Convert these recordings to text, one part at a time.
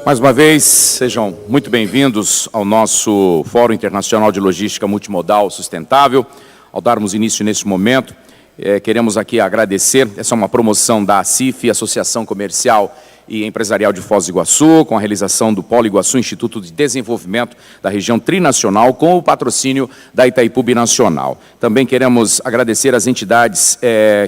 Mais uma vez, sejam muito bem-vindos ao nosso Fórum Internacional de Logística Multimodal Sustentável. Ao darmos início neste momento, queremos aqui agradecer, essa é uma promoção da ACIF, Associação Comercial e Empresarial de Foz do Iguaçu, com a realização do Polo Iguaçu, Instituto de Desenvolvimento da Região Trinacional, com o patrocínio da Itaipu Binacional. Também queremos agradecer as entidades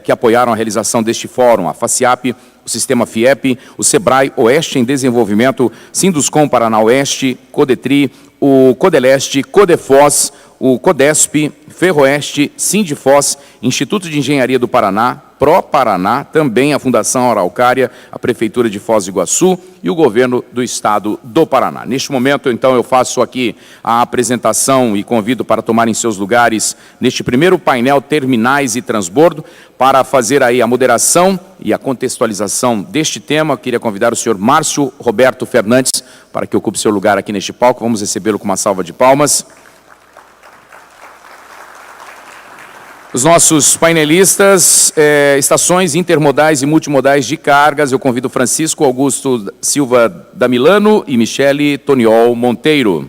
que apoiaram a realização deste fórum, a FACIAP, o Sistema FIEP, o SEBRAE Oeste em Desenvolvimento, Sinduscom Paraná Oeste, Codetri, o Codeleste, Codefoz, o Codesp, Ferroeste, Sindfoz, Instituto de Engenharia do Paraná, Pró-Paraná, também a Fundação Araucária, a Prefeitura de Foz do Iguaçu e o Governo do Estado do Paraná. Neste momento, então, eu faço aqui a apresentação e convido para tomarem seus lugares neste primeiro painel Terminais e Transbordo. Para fazer aí a moderação e a contextualização deste tema, eu queria convidar o senhor Márcio Roberto Fernandes para que ocupe seu lugar aqui neste palco. Vamos recebê-lo com uma salva de palmas. Os nossos painelistas, estações intermodais e multimodais de cargas, eu convido Francisco Augusto Silva da Milano e Michele Toniol Monteiro.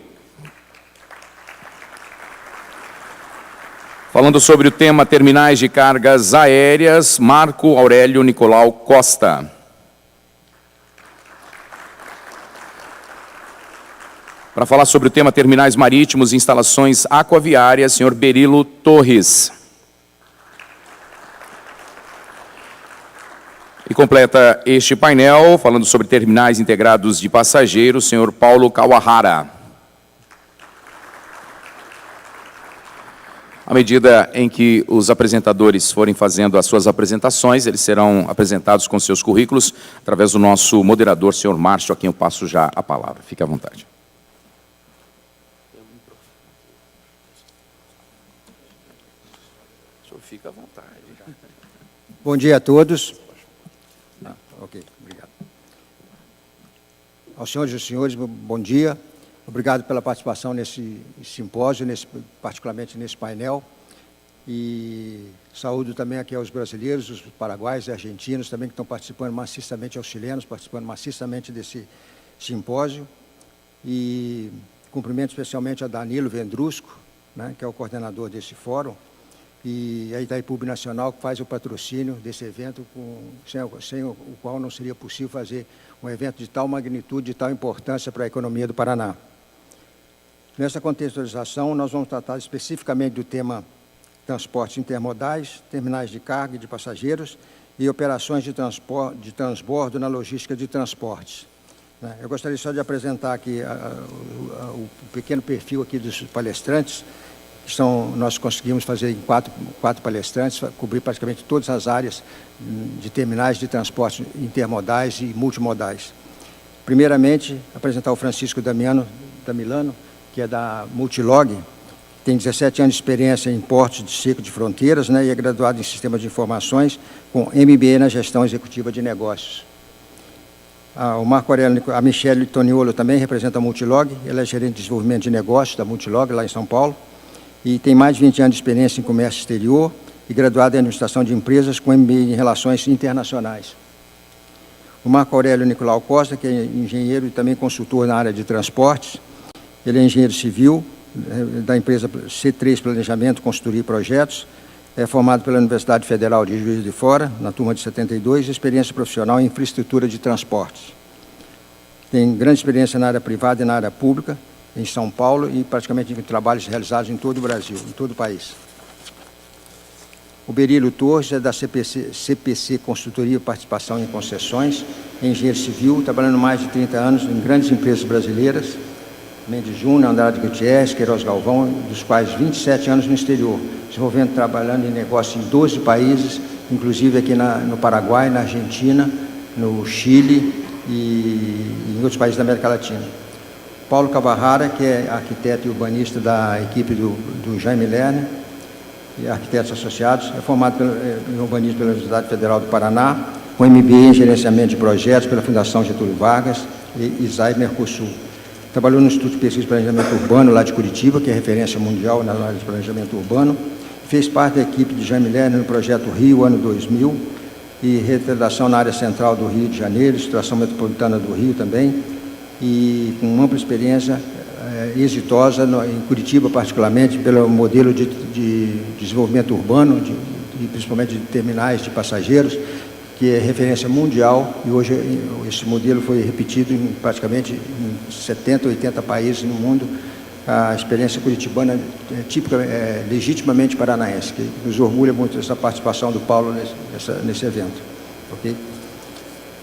Falando sobre o tema terminais de cargas aéreas, Marco Aurélio Nicolau Costa. Para falar sobre o tema terminais marítimos e instalações aquaviárias, senhor Berilo Torres. E completa este painel, falando sobre terminais integrados de passageiros, senhor Paulo Kawahara. À medida em que os apresentadores forem fazendo as suas apresentações, eles serão apresentados com seus currículos através do nosso moderador, senhor Márcio, a quem eu passo já a palavra. Fique à vontade. O senhor fica à vontade. Bom dia a todos. Ok, obrigado. Aos senhores e senhores, bom dia. Obrigado pela participação nesse simpósio, particularmente nesse painel. E saúdo também aqui aos brasileiros, os paraguaios e argentinos também que estão participando maciçamente, aos chilenos participando maciçamente desse simpósio. E cumprimento especialmente a Danilo Vendrusco, né, que é o coordenador desse fórum, e a Itaipu Binacional, que faz o patrocínio desse evento, sem o qual não seria possível fazer um evento de tal magnitude, de tal importância para a economia do Paraná. Nessa contextualização, nós vamos tratar especificamente do tema transportes intermodais, terminais de carga e de passageiros e operações de transbordo na logística de transportes. Eu gostaria só de apresentar aqui o pequeno perfil aqui dos palestrantes. Nós conseguimos fazer em quatro palestrantes, cobrir praticamente todas as áreas de terminais de transporte intermodais e multimodais. Primeiramente, apresentar o Francisco da Milano, que é da Multilog, tem 17 anos de experiência em portos de cerco de fronteiras, né, e é graduado em Sistemas de Informações, com MBA na Gestão Executiva de Negócios. O Marco Aurélio, a Michele Toniolo também representa a Multilog, ela é gerente de desenvolvimento de negócios da Multilog, lá em São Paulo, e tem mais de 20 anos de experiência em comércio exterior e graduado em administração de empresas com MBA em relações internacionais. O Marco Aurélio Nicolau Costa, que é engenheiro e também consultor na área de transportes, ele é engenheiro civil da empresa C3 Planejamento, Consultoria e Projetos, é formado pela Universidade Federal de Juiz de Fora, na turma de 72, experiência profissional em infraestrutura de transportes. Tem grande experiência na área privada e na área pública, em São Paulo e praticamente em trabalhos realizados em todo o Brasil, em todo o país. O Berilo Torres é da CPC Consultoria e Participação em Concessões, é engenheiro civil, trabalhando mais de 30 anos em grandes empresas brasileiras, Mendes Júnior, Andrade Gutierrez, Queiroz Galvão, dos quais 27 anos no exterior, trabalhando em negócios em 12 países, inclusive aqui no Paraguai, na Argentina, no Chile e em outros países da América Latina. Paulo Kawahara, que é arquiteto e urbanista da equipe do Jaime Lerner, e arquitetos associados, é formado em urbanismo pela Universidade Federal do Paraná, com MBA em gerenciamento de projetos pela Fundação Getúlio Vargas e ISAI Mercosul. Trabalhou no Instituto de Pesquisa e Planejamento Urbano, lá de Curitiba, que é referência mundial na área de planejamento urbano. Fez parte da equipe de Jaime Lerner no projeto Rio, ano 2000, e redação na área central do Rio de Janeiro, situação metropolitana do Rio também, e com ampla experiência exitosa em Curitiba, particularmente, pelo modelo de desenvolvimento urbano, e principalmente de terminais de passageiros, que é referência mundial, e hoje esse modelo foi repetido praticamente em 70, 80 países no mundo. A experiência curitibana é típica, legitimamente paranaense, que nos orgulha muito essa participação do Paulo nesse evento. Okay?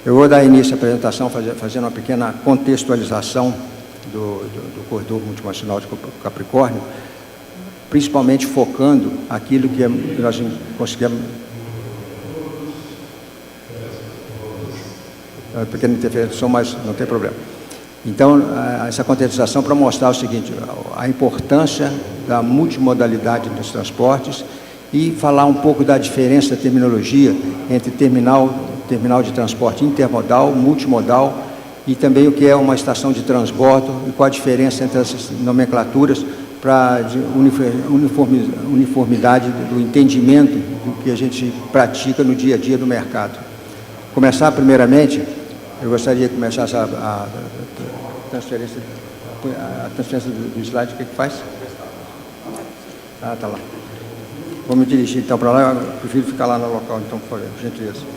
Eu vou dar início à apresentação fazendo uma pequena contextualização do corredor multinacional de Capricórnio, principalmente focando aquilo que nós conseguimos. Pequena interferência, mas não tem problema. Então, essa contextualização para mostrar o seguinte: a importância da multimodalidade dos transportes e falar um pouco da diferença da terminologia entre terminal de transporte intermodal, multimodal e também o que é uma estação de transbordo e qual a diferença entre essas nomenclaturas para uniformidade do entendimento do que a gente pratica no dia a dia do mercado. Começar primeiramente, eu gostaria de começar a transferência do slide. O que faz? Ah, tá lá. Vou me dirigir então para lá, eu prefiro ficar lá no local, então, por gentileza.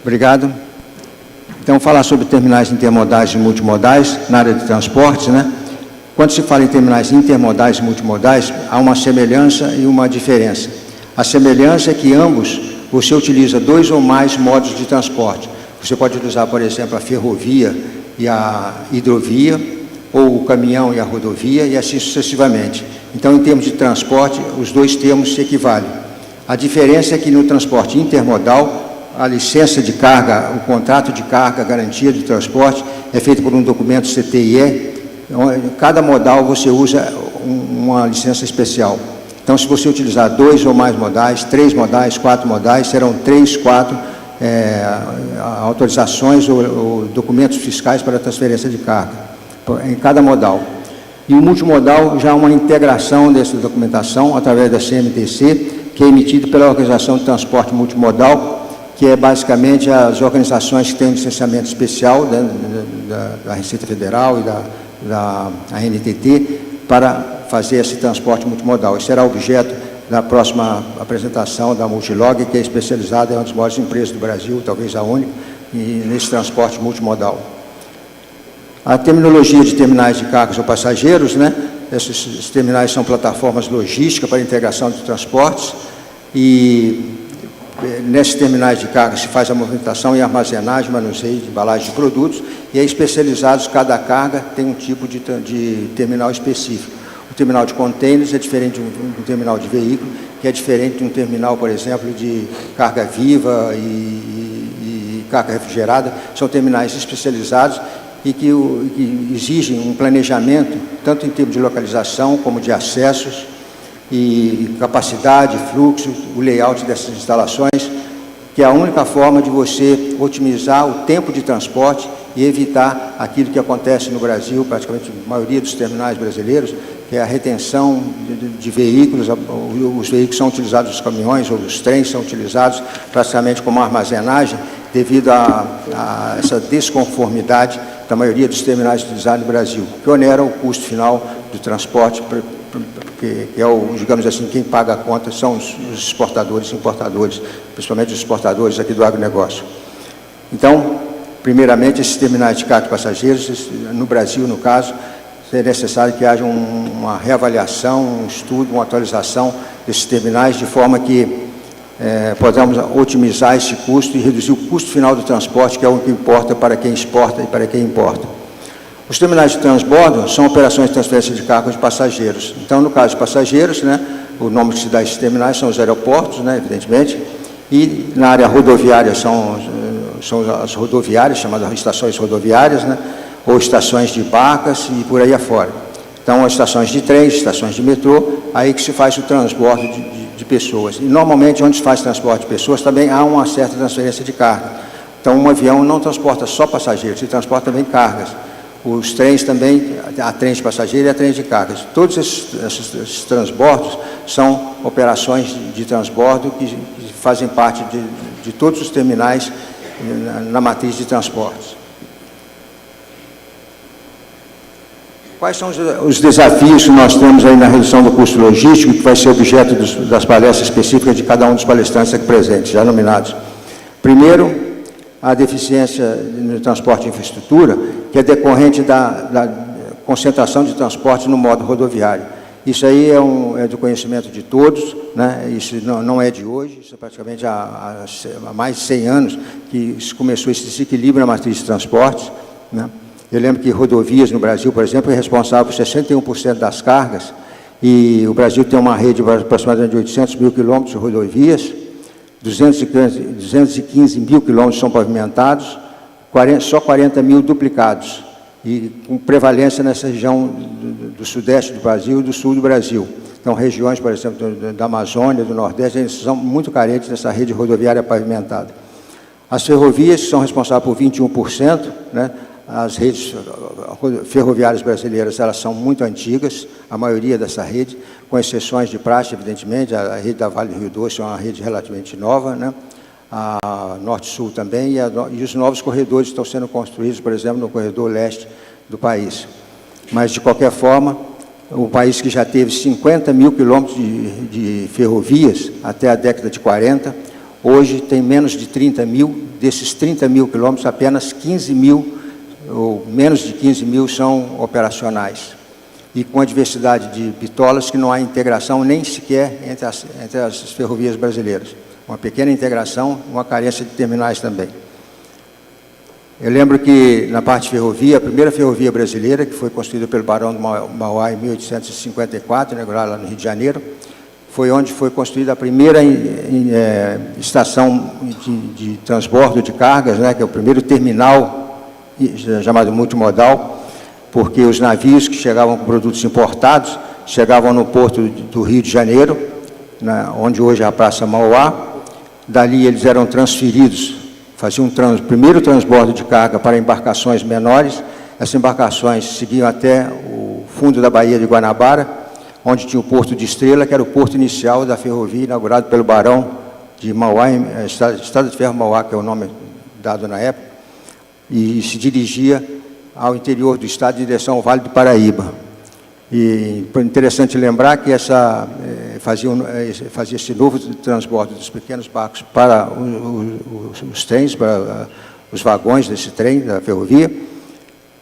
Obrigado. Então, falar sobre terminais intermodais e multimodais na área de transportes, né? Quando se fala em terminais intermodais e multimodais, há uma semelhança e uma diferença. A semelhança é que ambos você utiliza 2 ou mais modos de transporte. Você pode utilizar, por exemplo, a ferrovia e a hidrovia, ou o caminhão e a rodovia, e assim sucessivamente. Então, em termos de transporte, os dois termos se equivalem. A diferença é que no transporte intermodal, a licença de carga, o contrato de carga, a garantia de transporte, é feito por um documento CTIE. Cada modal você usa uma licença especial. Então, se você utilizar 2 ou mais modais, 3 modais, 4 modais, serão 3, 4 autorizações ou documentos fiscais para transferência de carga, em cada modal. E o multimodal já é uma integração dessa documentação através da CMTC, que é emitido pela Organização de Transporte Multimodal, que é basicamente as organizações que têm um licenciamento especial da Receita Federal e da ANTT para fazer esse transporte multimodal. Isso será objeto da próxima apresentação da Multilog, que é especializada em uma das maiores empresas do Brasil, talvez a única, nesse transporte multimodal. A terminologia de terminais de cargas ou passageiros, né? Esses terminais são plataformas logísticas para integração de transportes e nesses terminais de carga se faz a movimentação e armazenagem, manuseio de embalagem de produtos e é especializados, cada carga tem um tipo de terminal específico. O terminal de contêineres é diferente de um terminal de veículo, que é diferente de um terminal, por exemplo, de carga viva e carga refrigerada. São terminais especializados e que exigem um planejamento, tanto em termos de localização como de acessos, e capacidade, fluxo, o layout dessas instalações, que é a única forma de você otimizar o tempo de transporte e evitar aquilo que acontece no Brasil, praticamente a maioria dos terminais brasileiros, que é a retenção de veículos. Os veículos são utilizados, os caminhões ou os trens são utilizados praticamente como armazenagem, devido a essa desconformidade da maioria dos terminais utilizados no Brasil, que onera o custo final do transporte, que é digamos assim, quem paga a conta são os exportadores e importadores, principalmente os exportadores aqui do agronegócio. Então, primeiramente, esses terminais de carga de passageiros, no Brasil, no caso, seria necessário que haja uma reavaliação, um estudo, uma atualização desses terminais, de forma que podemos otimizar esse custo e reduzir o custo final do transporte, que é o que importa para quem exporta e para quem importa. Os terminais de transbordo são operações de transferência de carga de passageiros. Então, no caso de passageiros, né, o nome que se dá a esses terminais são os aeroportos, né, evidentemente, e na área rodoviária são as rodoviárias, chamadas estações rodoviárias, né, ou estações de barcas e por aí afora. Então, as estações de trens, estações de metrô, aí que se faz o transbordo de pessoas. E, normalmente, onde se faz transporte de pessoas, também há uma certa transferência de carga. Então, um avião não transporta só passageiros, se transporta também cargas. Os trens também, há trens de passageiro e há trens de cargas. Todos esses transbordos são operações de transbordo que fazem parte de todos os terminais na matriz de transportes. Quais são os desafios que nós temos aí na redução do custo logístico, que vai ser objeto das palestras específicas de cada um dos palestrantes aqui presentes, já nominados? Primeiro, a deficiência no transporte de infraestrutura, que é decorrente da concentração de transporte no modo rodoviário. Isso aí é do conhecimento de todos, né? Isso não é de hoje, isso é praticamente há mais de 100 anos que começou esse desequilíbrio na matriz de transportes, né? Eu lembro que rodovias no Brasil, por exemplo, é responsável por 61% das cargas, e o Brasil tem uma rede de aproximadamente 800 mil quilômetros de rodovias, 215 mil quilômetros são pavimentados, só 40 mil duplicados, e com prevalência nessa região do sudeste do Brasil e do sul do Brasil. Então, regiões, por exemplo, da Amazônia, do Nordeste, eles são muito carentes dessa rede rodoviária pavimentada. As ferrovias são responsáveis por 21%, né? As redes ferroviárias brasileiras, elas são muito antigas, a maioria dessa rede, com exceções de praxe, evidentemente. A rede da Vale do Rio Doce é uma rede relativamente nova, né? A Norte-Sul também, e os novos corredores estão sendo construídos, por exemplo, no corredor leste do país. Mas, de qualquer forma, o país que já teve 50 mil quilômetros de ferrovias até a década de 40, hoje tem menos de 30 mil, desses 30 mil quilômetros, apenas 15 mil, ou menos de 15 mil, são operacionais. E com a diversidade de bitolas, que não há integração nem sequer entre as ferrovias brasileiras. Uma pequena integração, uma carência de terminais também. Eu lembro que, na parte de ferrovia, a primeira ferrovia brasileira, que foi construída pelo Barão do Mauá em 1854, inaugurada lá no Rio de Janeiro, foi onde foi construída a primeira estação de transbordo de cargas, né, que é o primeiro terminal chamado multimodal, porque os navios que chegavam com produtos importados chegavam no porto do Rio de Janeiro, onde hoje é a Praça Mauá. Dali eles eram transferidos, faziam o primeiro transbordo de carga para embarcações menores. Essas embarcações seguiam até o fundo da Baía de Guanabara, onde tinha o Porto de Estrela, que era o porto inicial da ferrovia, inaugurado pelo Barão de Mauá, Estrada de Ferro Mauá, que é o nome dado na época, e se dirigia ao interior do estado em direção ao Vale do Paraíba. E é interessante lembrar que fazia esse novo transbordo dos pequenos barcos para os trens, para os vagões desse trem, da ferrovia,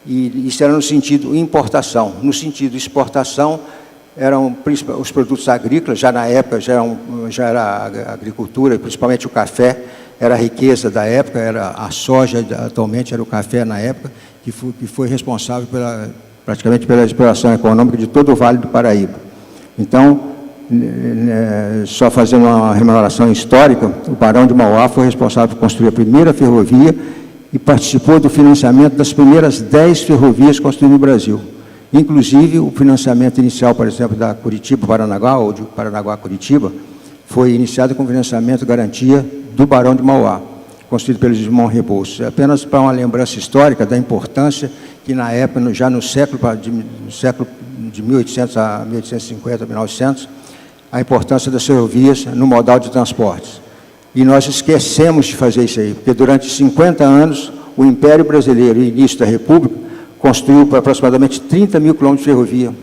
e isso era no sentido importação. No sentido exportação, eram os produtos agrícolas, já na época já era a agricultura, principalmente o café, era a riqueza da época, era a soja, atualmente era o café na época, que foi responsável praticamente pela exploração econômica de todo o Vale do Paraíba. Então, só fazendo uma rememoração histórica, o Barão de Mauá foi responsável por construir a primeira ferrovia e participou do financiamento das primeiras 10 ferrovias construídas no Brasil. Inclusive, o financiamento inicial, por exemplo, da Curitiba-Paranaguá, ou de Paranaguá-Curitiba, foi iniciado com financiamento garantia do Barão de Mauá, construído pelo Gilmão Rebouças. Apenas para uma lembrança histórica da importância que, na época, já no século de 1800 a 1850, 1900, a importância das ferrovias no modal de transportes. E nós esquecemos de fazer isso aí, porque durante 50 anos, o Império Brasileiro, e início da República, construiu por aproximadamente 30 mil quilômetros de ferrovia.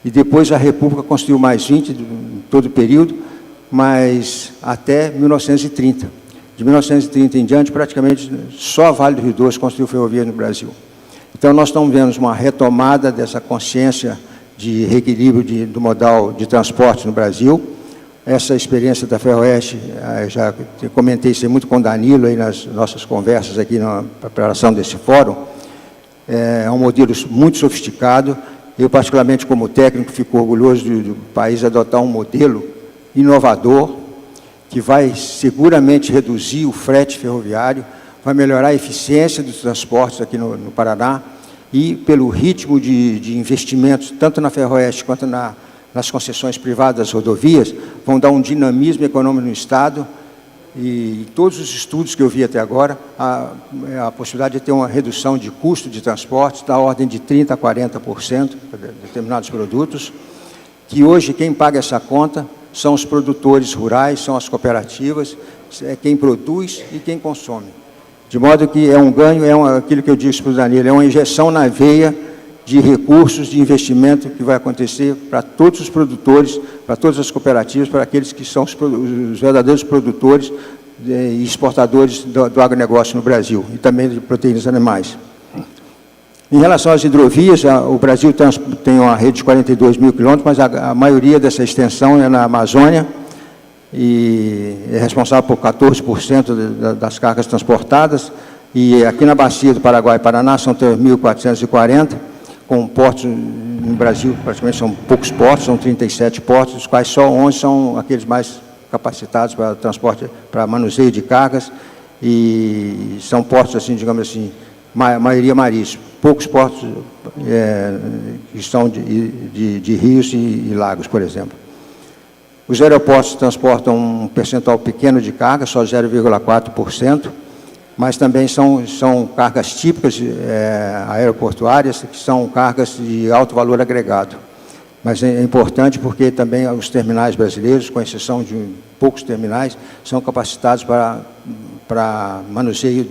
E depois a República construiu mais 20 em todo o período, mas até 1930. De 1930 em diante, praticamente só a Vale do Rio Doce construiu ferrovia no Brasil. Então, nós estamos vendo uma retomada dessa consciência de reequilíbrio do modal de transporte no Brasil. Essa experiência da Ferroeste, já comentei isso muito com o Danilo aí nas nossas conversas aqui na preparação desse fórum, é um modelo muito sofisticado. Eu, particularmente, como técnico, fico orgulhoso do país adotar um modelo inovador, que vai seguramente reduzir o frete ferroviário, vai melhorar a eficiência dos transportes aqui no Paraná, e pelo ritmo de investimentos, tanto na Ferroeste quanto nas concessões privadas das rodovias, vão dar um dinamismo econômico no Estado, e todos os estudos que eu vi até agora, a possibilidade de ter uma redução de custo de transporte da ordem de 30% a 40% para determinados produtos, que hoje quem paga essa conta são os produtores rurais, são as cooperativas, é quem produz e quem consome. De modo que é um ganho, aquilo que eu disse para o Danilo, é uma injeção na veia de recursos, de investimento que vai acontecer para todos os produtores, para todas as cooperativas, para aqueles que são os verdadeiros produtores e exportadores do agronegócio no Brasil, e também de proteínas animais. Em relação às hidrovias, o Brasil tem uma rede de 42 mil quilômetros, mas a maioria dessa extensão é na Amazônia, e é responsável por 14% das cargas transportadas, e aqui na bacia do Paraguai e Paraná são 3.440, com portos no Brasil, praticamente são poucos portos, são 37 portos, dos quais só 11 são aqueles mais capacitados para transporte, para manuseio de cargas, e são portos, assim, digamos assim, maioria marítima. Poucos portos que são de rios e lagos, por exemplo. Os aeroportos transportam um percentual pequeno de carga, só 0,4%, mas também são cargas típicas aeroportuárias, que são cargas de alto valor agregado. Mas é importante porque também os terminais brasileiros, com exceção de poucos terminais, são capacitados para manuseio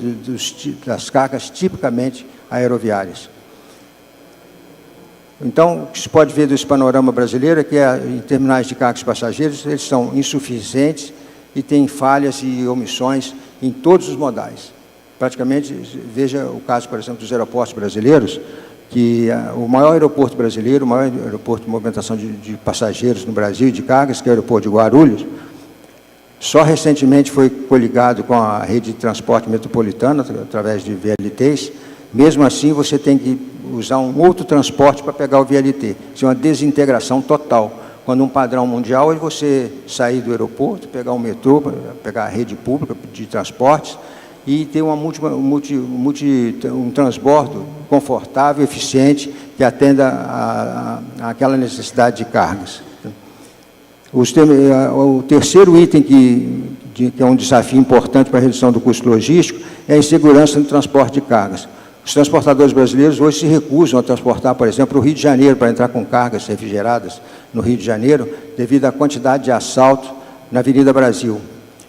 das cargas tipicamente aeroviárias. Então, o que se pode ver desse panorama brasileiro é que, em terminais de cargas passageiros, eles são insuficientes e têm falhas e omissões em todos os modais. Praticamente, veja o caso, por exemplo, dos aeroportos brasileiros, que o maior aeroporto brasileiro, o maior aeroporto de movimentação de passageiros no Brasil e de cargas, que é o aeroporto de Guarulhos, só recentemente foi coligado com a rede de transporte metropolitana, através de VLTs. Mesmo assim, você tem que usar um outro transporte para pegar o VLT. Isso é uma desintegração total. Quando um padrão mundial é você sair do aeroporto, pegar o metrô, pegar a rede pública de transportes e ter um transbordo confortável, eficiente, que atenda àquela necessidade de cargas. O terceiro item que é um desafio importante para a redução do custo logístico é a insegurança no transporte de cargas. Os transportadores brasileiros hoje se recusam a transportar, por exemplo, o Rio de Janeiro, para entrar com cargas refrigeradas no Rio de Janeiro, devido à quantidade de assalto na Avenida Brasil.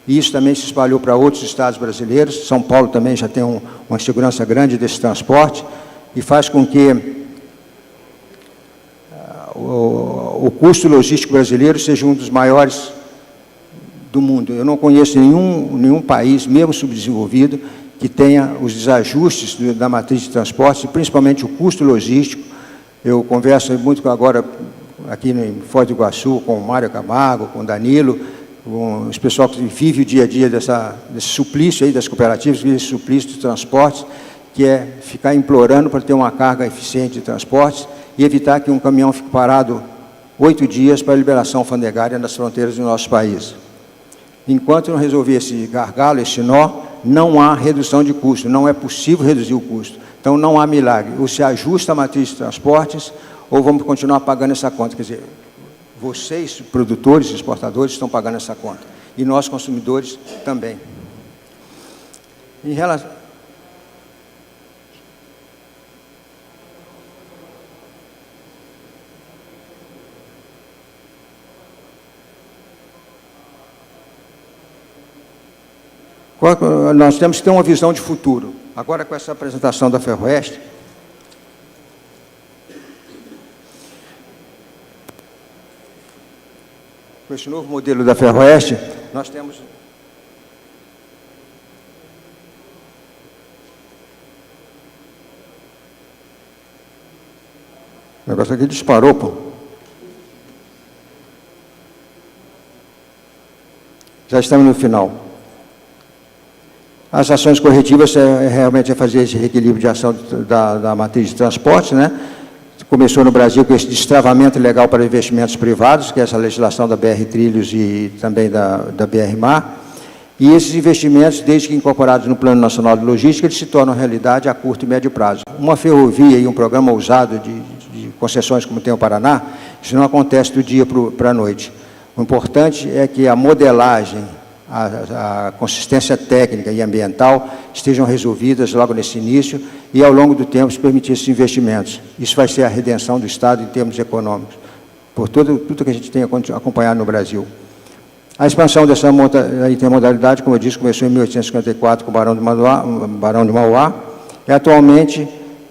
E isso também se espalhou para outros estados brasileiros. São Paulo também já tem uma segurança grande desse transporte, e faz com que o custo logístico brasileiro seja um dos maiores do mundo. Eu não conheço nenhum país, mesmo subdesenvolvido, que tenha os desajustes da matriz de transporte, principalmente o custo logístico. Eu converso muito agora aqui em Foz do Iguaçu com o Mário Camargo, com o Danilo, com os pessoal que vive o dia a dia desse suplício aí das cooperativas, esse suplício de transportes, que é ficar implorando para ter uma carga eficiente de transportes e evitar que um caminhão fique parado 8 dias para a liberação alfandegária nas fronteiras do nosso país. Enquanto não resolver esse gargalo, esse nó, não há redução de custo, não é possível reduzir o custo. Então, não há milagre. Ou se ajusta a matriz de transportes, ou vamos continuar pagando essa conta. Quer dizer, vocês, produtores e exportadores, estão pagando essa conta. E nós, consumidores, também. Em relação... Nós temos que ter uma visão de futuro. Agora, com essa apresentação da Ferroeste, com esse novo modelo da Ferroeste, nós temos... O negócio aqui disparou, pô. Já estamos no final. As ações corretivas realmente é fazer esse reequilíbrio de ação da matriz de transporte, né? Começou no Brasil com esse destravamento legal para investimentos privados, que é essa legislação da BR Trilhos e também da BR Mar. E esses investimentos, desde que incorporados no Plano Nacional de Logística, eles se tornam realidade a curto e médio prazo. Uma ferrovia e um programa ousado de concessões como tem o Paraná, isso não acontece do dia para a noite. O importante é que a modelagem, a consistência técnica e ambiental estejam resolvidas logo nesse início e, ao longo do tempo, se permitir esses investimentos. Isso vai ser a redenção do Estado em termos econômicos, por tudo que a gente tem acompanhado no Brasil. A expansão dessa intermodalidade, como eu disse, começou em 1854 com o Barão de Mauá, e atualmente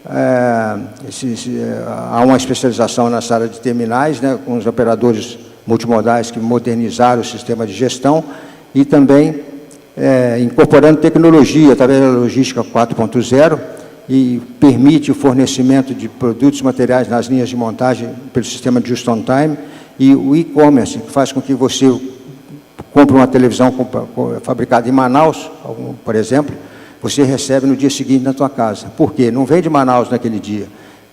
há uma especialização nessa área de terminais, né, com os operadores multimodais que modernizaram o sistema de gestão e também incorporando tecnologia através da logística 4.0 e permite o fornecimento de produtos e materiais nas linhas de montagem pelo sistema de just on time e o e-commerce, que faz com que você compre uma televisão fabricada em Manaus, por exemplo, você recebe no dia seguinte na tua casa. Por quê? Não vem de Manaus naquele dia.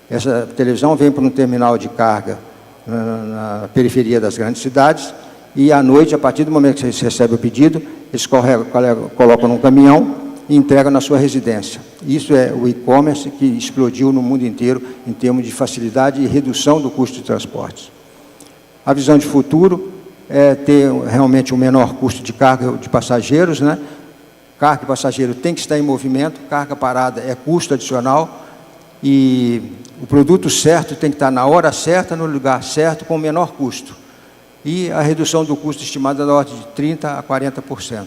Essa televisão vem para um terminal de carga na periferia das grandes cidades e, à noite, a partir do momento que você recebe o pedido, eles colocam num caminhão e entregam na sua residência. Isso é o e-commerce que explodiu no mundo inteiro em termos de facilidade e redução do custo de transportes. A visão de futuro é ter realmente um menor custo de carga de passageiros, né? Carga e passageiro tem que estar em movimento, carga parada é custo adicional e o produto certo tem que estar na hora certa, no lugar certo, com o menor custo. E a redução do custo estimada da ordem de 30% a 40%.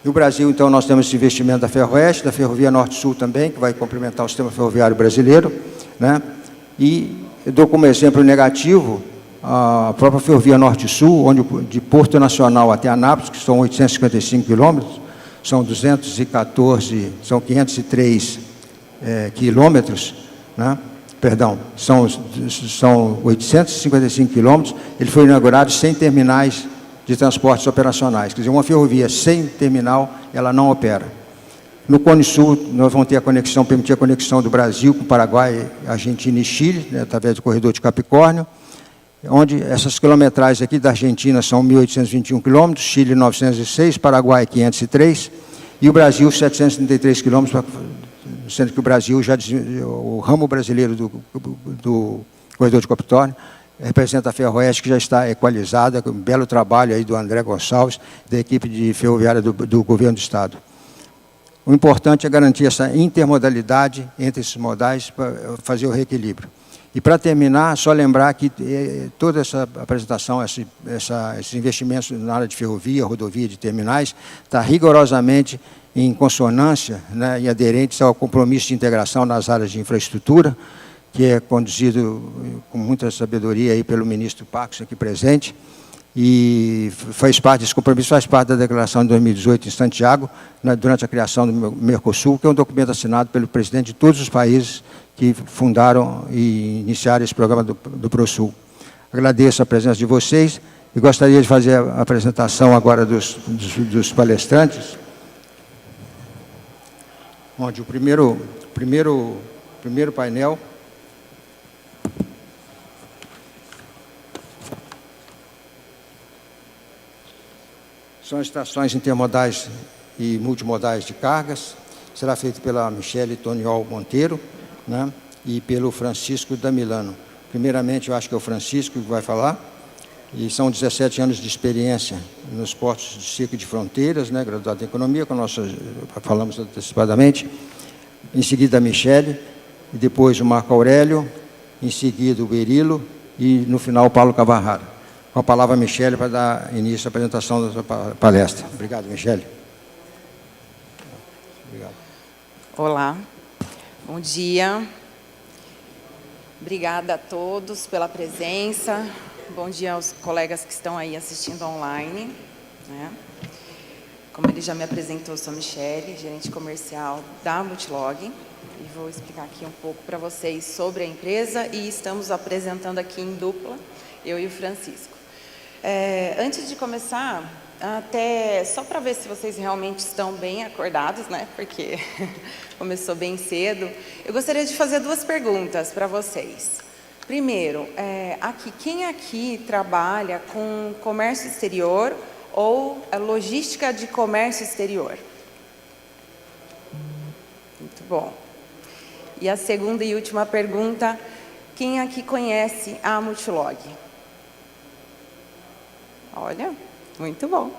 No Brasil, então, nós temos esse investimento da Ferroeste, da Ferrovia Norte-Sul também, que vai complementar o sistema ferroviário brasileiro, né? E eu dou como exemplo negativo a própria Ferrovia Norte-Sul, onde de Porto Nacional até Anápolis, que são 855 quilômetros, são 503 quilômetros, né? Perdão, são 855 quilômetros, ele foi inaugurado sem terminais de transportes operacionais. Quer dizer, uma ferrovia sem terminal, ela não opera. No Cone Sul, nós vamos ter a conexão, permitir a conexão do Brasil com o Paraguai, Argentina e Chile, né, através do corredor de Capricórnio, onde essas quilometragens aqui da Argentina são 1.821 quilômetros, Chile 906, Paraguai 503, e o Brasil 733 quilômetros, sendo que o Brasil, o ramo brasileiro do corredor de Capricórnio, representa a Ferroeste, que já está equalizada, com um belo trabalho aí do André Gonçalves, da equipe de ferroviária do Governo do Estado. O importante é garantir essa intermodalidade entre esses modais para fazer o reequilíbrio. E, para terminar, só lembrar que toda essa apresentação, esses investimentos na área de ferrovia, rodovia, de terminais, está rigorosamente em consonância, né, e aderentes ao compromisso de integração nas áreas de infraestrutura, que é conduzido com muita sabedoria aí pelo ministro Pax, aqui presente, e faz parte desse compromisso, faz parte da declaração de 2018 em Santiago, né, durante a criação do Mercosul, que é um documento assinado pelo presidente de todos os países que fundaram e iniciaram esse programa do ProSul. Agradeço a presença de vocês e gostaria de fazer a apresentação agora dos palestrantes, onde o primeiro painel são as estações intermodais e multimodais de cargas. Será feito pela Michele Toniol Monteiro, né, e pelo Francisco Damilano. Primeiramente, eu acho que é o Francisco que vai falar, e são 17 anos de experiência nos portos de Cerco de Fronteiras, né, graduado em Economia, como nós falamos antecipadamente. Em seguida, a Michele, e depois o Marco Aurélio, em seguida o Berilo, e no final o Paulo Cavarrara. Com a palavra a Michele para dar início à apresentação da sua palestra. Obrigado, Michele. Obrigado. Olá, bom dia. Obrigada a todos pela presença. Bom dia aos colegas que estão aí assistindo online, né? Como ele já me apresentou, sou Michele, gerente comercial da Multilog, e vou explicar aqui um pouco para vocês sobre a empresa, e estamos apresentando aqui em dupla, eu e o Francisco. Antes de começar, até só para ver se vocês realmente estão bem acordados, né? Porque começou bem cedo. Eu gostaria de fazer 2 perguntas para vocês. Primeiro, quem aqui trabalha com comércio exterior ou logística de comércio exterior? Muito bom. E a segunda e última pergunta, quem aqui conhece a Multilog? Olha, muito bom.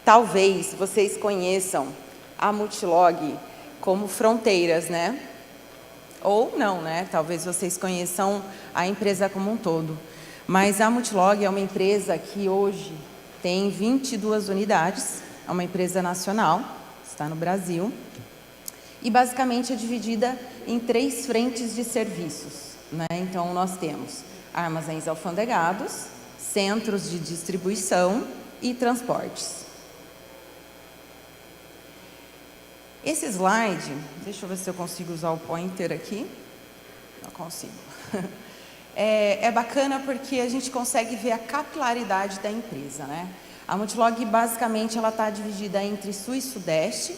Talvez vocês conheçam a Multilog como Fronteiras, né? Ou não, né? Talvez vocês conheçam a empresa como um todo. Mas a Multilog é uma empresa que hoje tem 22 unidades, é uma empresa nacional, está no Brasil, e basicamente é dividida em 3 frentes de serviços, né? Então, nós temos armazéns alfandegados, centros de distribuição e transportes. Esse slide, deixa eu ver se eu consigo usar o pointer aqui. Não consigo. É bacana porque a gente consegue ver a capilaridade da empresa, né? A Multilog, basicamente, ela está dividida entre Sul e Sudeste,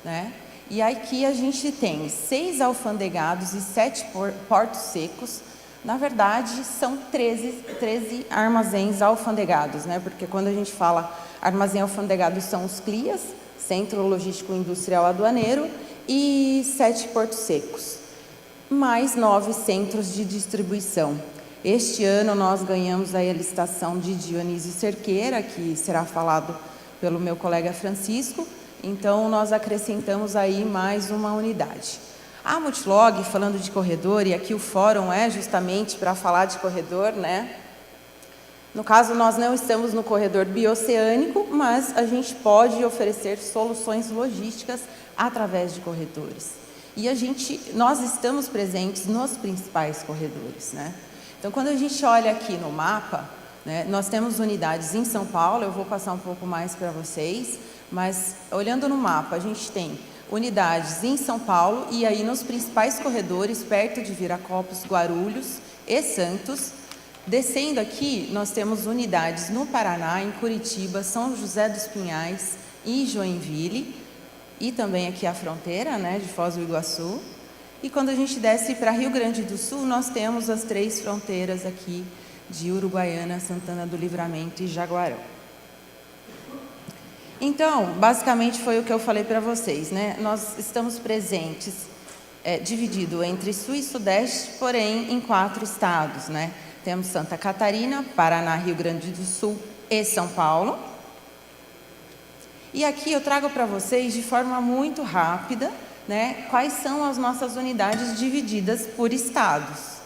né? E aqui a gente tem 6 alfandegados e 7 portos secos. Na verdade, são 13 armazéns alfandegados, né? Porque quando a gente fala armazém alfandegado, são os CLIAs, Centro Logístico Industrial Aduaneiro, e 7 portos secos, mais 9 centros de distribuição. Este ano nós ganhamos aí a licitação de Dionísio Cerqueira, que será falado pelo meu colega Francisco, então nós acrescentamos aí mais uma unidade. A Multilog, falando de corredor, e aqui o fórum é justamente para falar de corredor, né? No caso, nós não estamos no corredor bioceânico, mas a gente pode oferecer soluções logísticas através de corredores. E nós estamos presentes nos principais corredores, né? Então, quando a gente olha aqui no mapa, né, nós temos unidades em São Paulo, eu vou passar um pouco mais para vocês, mas olhando no mapa, a gente tem unidades em São Paulo e aí nos principais corredores, perto de Viracopos, Guarulhos e Santos. Descendo aqui, nós temos unidades no Paraná, em Curitiba, São José dos Pinhais e Joinville, e também aqui a fronteira, né, de Foz do Iguaçu. E quando a gente desce para Rio Grande do Sul, nós temos as 3 fronteiras aqui de Uruguaiana, Santana do Livramento e Jaguarão. Então, basicamente foi o que eu falei para vocês, né? Nós estamos presentes, dividido entre Sul e Sudeste, porém em 4 estados, né? Temos Santa Catarina, Paraná, Rio Grande do Sul e São Paulo. E aqui eu trago para vocês, de forma muito rápida, né, quais são as nossas unidades divididas por estados.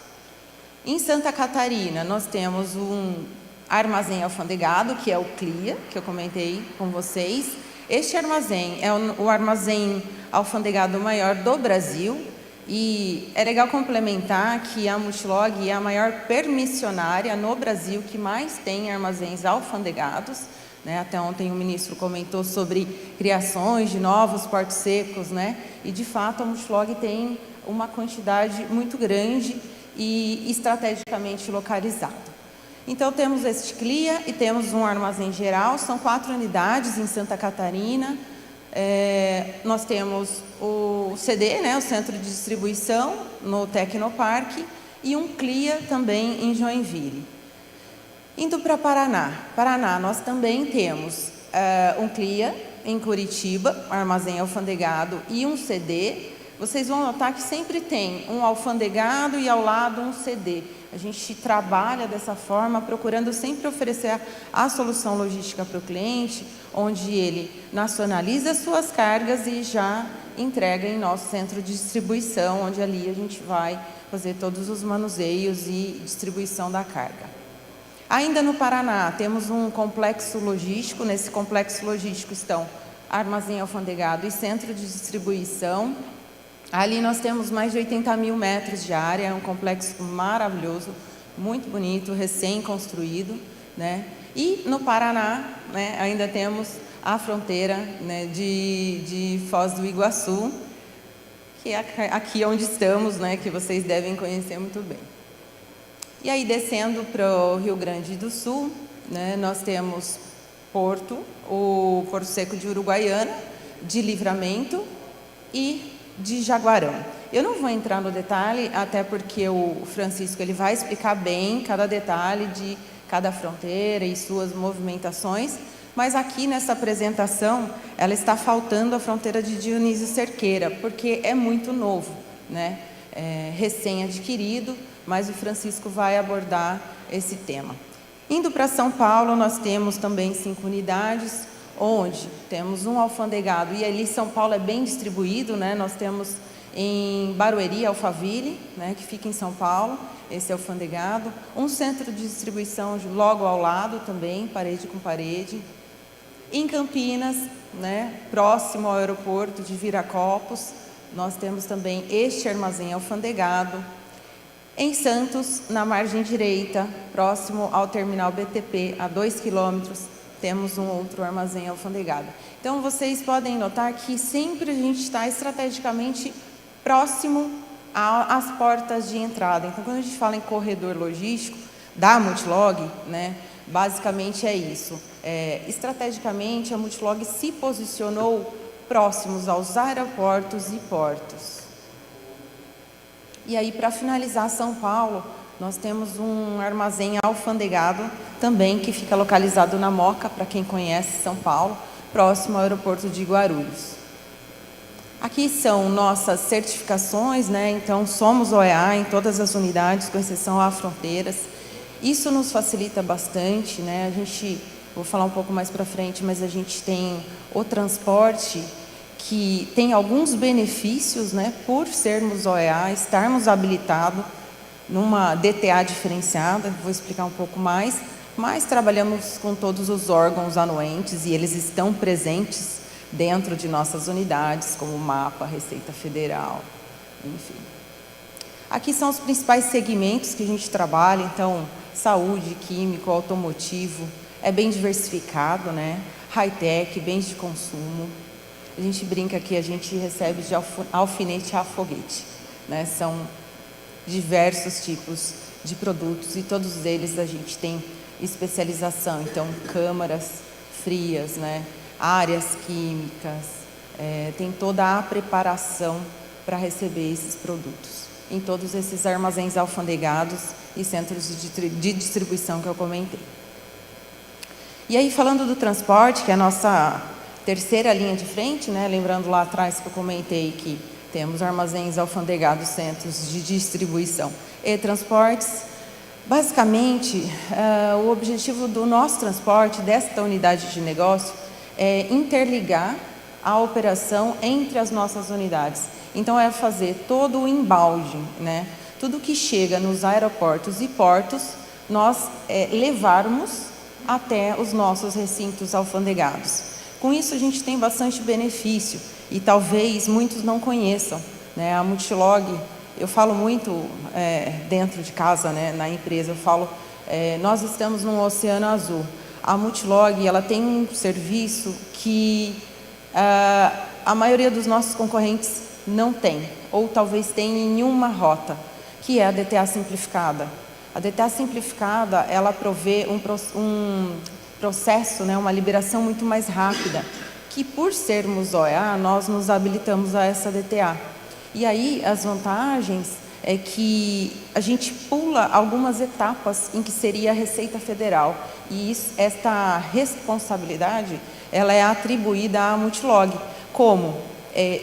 Em Santa Catarina, nós temos um armazém alfandegado, que é o CLIA, que eu comentei com vocês. Este armazém é o armazém alfandegado maior do Brasil. E é legal complementar que a Multilog é a maior permissionária no Brasil que mais tem armazéns alfandegados, né? Até ontem o ministro comentou sobre criações de novos portos secos, né? E de fato a Multilog tem uma quantidade muito grande e estrategicamente localizada. Então temos este CLIA e temos um armazém geral, são 4 unidades em Santa Catarina. Nós temos o CD, né, o Centro de Distribuição, no Tecnoparque, e um CLIA também em Joinville. Indo para Paraná, nós também temos um CLIA em Curitiba, armazém alfandegado, e um CD. Vocês vão notar que sempre tem um alfandegado e ao lado um CD. A gente trabalha dessa forma, procurando sempre oferecer a solução logística para o cliente, onde ele nacionaliza suas cargas e já entrega em nosso centro de distribuição, onde ali a gente vai fazer todos os manuseios e distribuição da carga. Ainda no Paraná, temos um complexo logístico. Nesse complexo logístico estão armazém alfandegado e centro de distribuição. Ali nós temos mais de 80 mil metros de área, é um complexo maravilhoso, muito bonito, recém-construído, né? E no Paraná, né, ainda temos a fronteira, né, de Foz do Iguaçu, que é aqui onde estamos, né, que vocês devem conhecer muito bem. E aí, descendo para o Rio Grande do Sul, né, nós temos Porto, o Porto Seco de Uruguaiana, de Livramento e de Jaguarão. Eu não vou entrar no detalhe, até porque o Francisco ele vai explicar bem cada detalhe de cada fronteira e suas movimentações, mas aqui nessa apresentação, ela está faltando a fronteira de Dionísio Cerqueira, porque é muito novo, né? É recém-adquirido, mas o Francisco vai abordar esse tema. Indo para São Paulo, nós temos também 5 unidades, onde temos um alfandegado, e ali São Paulo é bem distribuído, né? Nós temos em Barueri, Alphaville, né, que fica em São Paulo, esse alfandegado, um centro de distribuição logo ao lado também, parede com parede. Em Campinas, né, próximo ao aeroporto de Viracopos, nós temos também este armazém alfandegado. Em Santos, na margem direita, próximo ao terminal BTP, a 2 quilômetros, temos um outro armazém alfandegado. Então, vocês podem notar que sempre a gente está estrategicamente próximo às portas de entrada. Então, quando a gente fala em corredor logístico da Multilog, né, basicamente é isso. Estrategicamente, a Multilog se posicionou próximos aos aeroportos e portos. E aí, para finalizar São Paulo, nós temos um armazém alfandegado também, que fica localizado na Moca, para quem conhece São Paulo, próximo ao aeroporto de Guarulhos. Aqui são nossas certificações, né? Então, somos OEA em todas as unidades, com exceção a fronteiras. Isso nos facilita bastante, né? Vou falar um pouco mais para frente, mas a gente tem o transporte, que tem alguns benefícios, né, por sermos OEA, estarmos habilitados numa DTA diferenciada, vou explicar um pouco mais, mas trabalhamos com todos os órgãos anuentes e eles estão presentes dentro de nossas unidades, como MAPA, Receita Federal, enfim. Aqui são os principais segmentos que a gente trabalha, então, saúde, químico, automotivo, é bem diversificado, né, high-tech, bens de consumo. A gente brinca que a gente recebe de alfinete a foguete, né? São diversos tipos de produtos e todos eles a gente tem especialização. Então, câmaras frias, né? Áreas químicas, tem toda a preparação para receber esses produtos em todos esses armazéns alfandegados e centros de distribuição que eu comentei. E aí, falando do transporte, que é a nossa terceira linha de frente, né? Lembrando lá atrás que eu comentei que temos armazéns alfandegados, centros de distribuição e transportes. Basicamente, o objetivo do nosso transporte, desta unidade de negócio, é interligar a operação entre as nossas unidades. Então, é fazer todo o embalde, né? Tudo que chega nos aeroportos e portos, nós levarmos até os nossos recintos alfandegados. Com isso, a gente tem bastante benefício e talvez muitos não conheçam, né? A Multilog, eu falo muito dentro de casa, né, na empresa, eu falo, nós estamos num oceano azul. A Multilog, ela tem um serviço que a maioria dos nossos concorrentes não tem, ou talvez tenha em uma rota, que é a DTA simplificada. A DTA simplificada, ela provê um processo, né, uma liberação muito mais rápida, que por sermos OEA, nós nos habilitamos a essa DTA. E aí, as vantagens é que a gente pula algumas etapas em que seria a Receita Federal, e esta responsabilidade, ela é atribuída à Multilog, como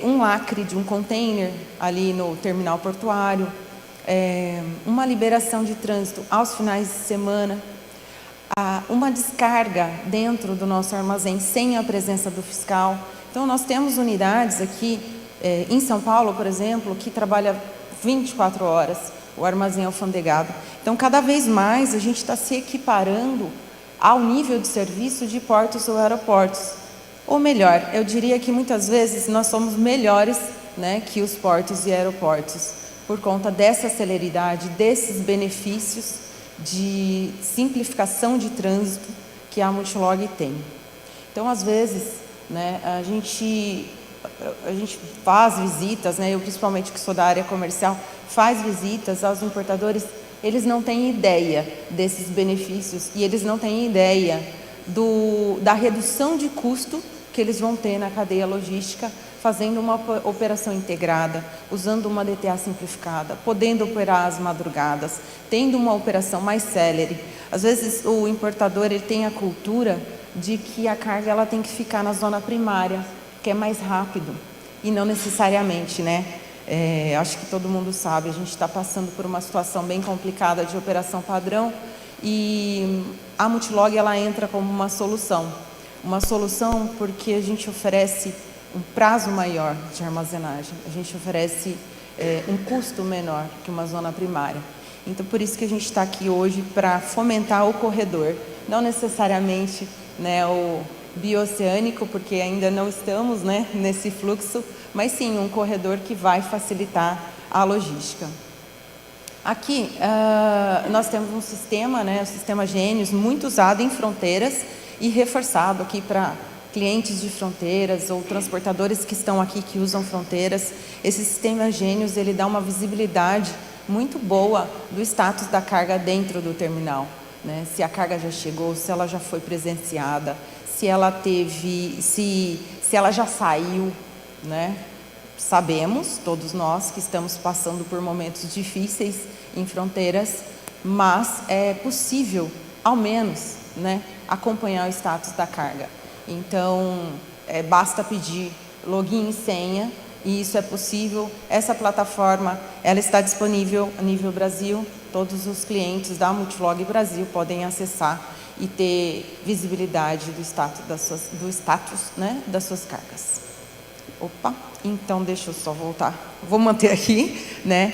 um lacre de um container ali no terminal portuário, uma liberação de trânsito aos finais de semana, uma descarga dentro do nosso armazém sem a presença do fiscal. Então, nós temos unidades aqui em São Paulo, por exemplo, que trabalha 24 horas o armazém alfandegado. Então, cada vez mais a gente está se equiparando ao nível de serviço de portos ou aeroportos. Ou melhor, eu diria que muitas vezes nós somos melhores, né, que os portos e aeroportos, por conta dessa celeridade, desses benefícios de simplificação de trânsito que a Multilog tem. Então, às vezes, né, a gente a gente faz visitas, né? Eu principalmente que sou da área comercial, faz visitas aos importadores, eles não têm ideia desses benefícios e eles não têm ideia da redução de custo que eles vão ter na cadeia logística, fazendo uma operação integrada, usando uma DTA simplificada, podendo operar às madrugadas, tendo uma operação mais célere. Às vezes o importador ele tem a cultura de que a carga ela tem que ficar na zona primária, que é mais rápido, e não necessariamente, né? Acho que todo mundo sabe, a gente está passando por uma situação bem complicada de operação padrão e a Multilog ela entra como uma solução porque a gente oferece um prazo maior de armazenagem, a gente oferece um custo menor que uma zona primária. Então, por isso que a gente está aqui hoje para fomentar o corredor, não necessariamente, né, o bioceânico, porque ainda não estamos, né, nesse fluxo, mas sim um corredor que vai facilitar a logística. Aqui nós temos um sistema, né, o sistema Gênios, muito usado em fronteiras e reforçado aqui para clientes de fronteiras ou transportadores que estão aqui que usam fronteiras. Esse sistema Gênios ele dá uma visibilidade muito boa do status da carga dentro do terminal, né? Se a carga já chegou, se ela já foi presenciada, se ela teve, se ela já saiu, né? Sabemos, todos nós, que estamos passando por momentos difíceis em fronteiras, mas é possível, ao menos, né, acompanhar o status da carga. Então, basta pedir login e senha, e isso é possível. Essa plataforma, ela está disponível a nível Brasil, todos os clientes da Multilog Brasil podem acessar e ter visibilidade do status né, das suas cargas. Opa, então deixa eu só voltar. Vou manter aqui, né?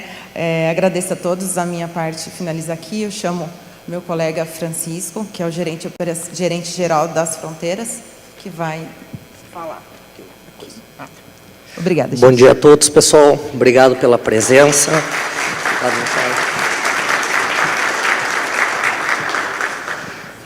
Agradeço a todos, a minha parte finaliza aqui. Eu chamo meu colega Francisco, que é o gerente geral das fronteiras, que vai falar. Obrigada, gente. Bom dia a todos, pessoal. Obrigado pela presença.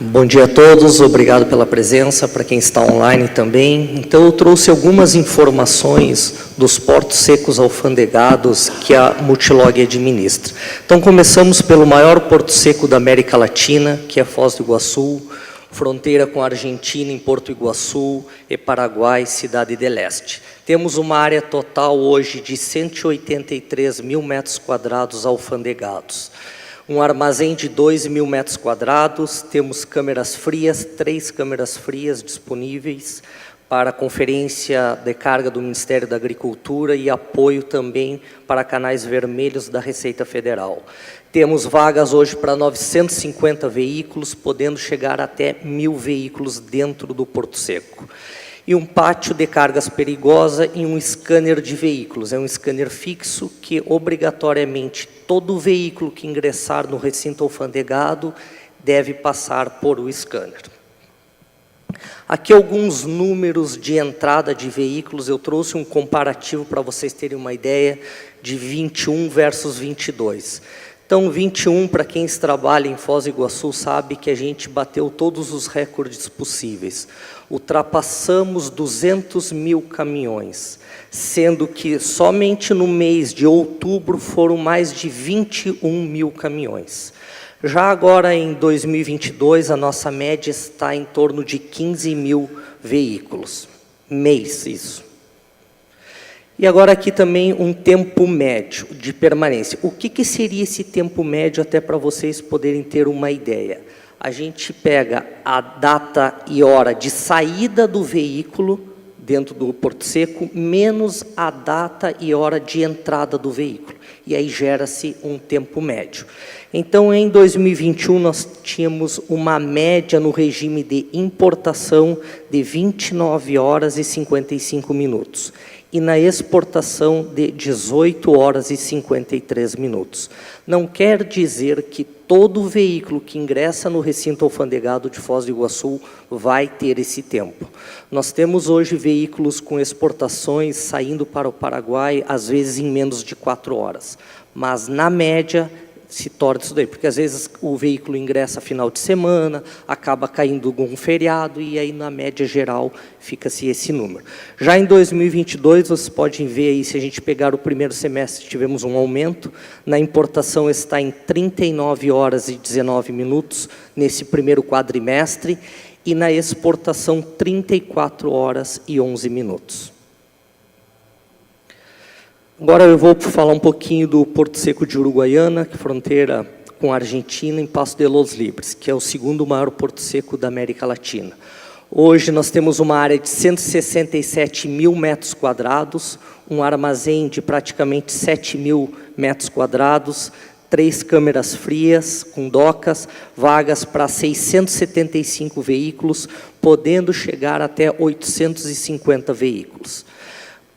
Bom dia a todos, obrigado pela presença, para quem está online também. Então, eu trouxe algumas informações dos portos secos alfandegados que a Multilog administra. Então, começamos pelo maior porto seco da América Latina, que é Foz do Iguaçu, fronteira com a Argentina em Porto Iguaçu e Paraguai, Cidade del Este. Temos uma área total hoje de 183 mil metros quadrados alfandegados. Um armazém de 2.000 metros quadrados, temos câmeras frias, 3 câmeras frias disponíveis para conferência de carga do Ministério da Agricultura e apoio também para canais vermelhos da Receita Federal. Temos vagas hoje para 950 veículos, podendo chegar até 1.000 veículos dentro do Porto Seco. E um pátio de cargas perigosa e um scanner de veículos. É um scanner fixo que, obrigatoriamente, todo veículo que ingressar no recinto alfandegado deve passar por o scanner. Aqui alguns números de entrada de veículos. Eu trouxe um comparativo para vocês terem uma ideia de 21 versus 22. Então, 21, para quem trabalha em Foz do Iguaçu, sabe que a gente bateu todos os recordes possíveis. Ultrapassamos 200 mil caminhões, sendo que somente no mês de outubro foram mais de 21 mil caminhões. Já agora, em 2022, a nossa média está em torno de 15 mil veículos. Mês, isso. E agora aqui também um tempo médio de permanência. O que seria esse tempo médio, até para vocês poderem ter uma ideia? A gente pega a data e hora de saída do veículo dentro do Porto Seco, menos a data e hora de entrada do veículo. E aí gera-se um tempo médio. Então, em 2021, nós tínhamos uma média no regime de importação de 29 horas e 55 minutos. E na exportação de 18 horas e 53 minutos. Não quer dizer que todo veículo que ingressa no recinto alfandegado de Foz do Iguaçu vai ter esse tempo. Nós temos hoje veículos com exportações saindo para o Paraguai, às vezes em menos de 4 horas. Mas, na média, se torna isso daí, porque às vezes o veículo ingressa final de semana, acaba caindo um feriado, e aí na média geral fica-se esse número. Já em 2022, vocês podem ver aí, se a gente pegar o primeiro semestre, tivemos um aumento, na importação está em 39 horas e 19 minutos, nesse primeiro quadrimestre, e na exportação 34 horas e 11 minutos. Agora eu vou falar um pouquinho do Porto Seco de Uruguaiana, que fronteira com a Argentina, em Paso de los Libres, que é o segundo maior porto seco da América Latina. Hoje nós temos uma área de 167 mil metros quadrados, um armazém de praticamente 7 mil metros quadrados, 3 câmeras frias com docas, vagas para 675 veículos, podendo chegar até 850 veículos.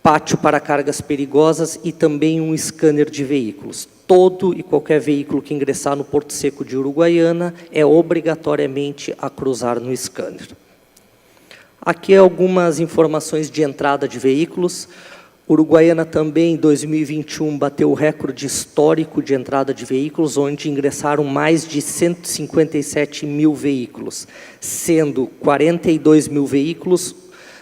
Pátio para cargas perigosas e também um scanner de veículos. Todo e qualquer veículo que ingressar no Porto Seco de Uruguaiana é obrigatoriamente a cruzar no scanner. Aqui algumas informações de entrada de veículos. Uruguaiana também, em 2021, bateu o recorde histórico de entrada de veículos, onde ingressaram mais de 157 mil veículos, sendo 42 mil veículos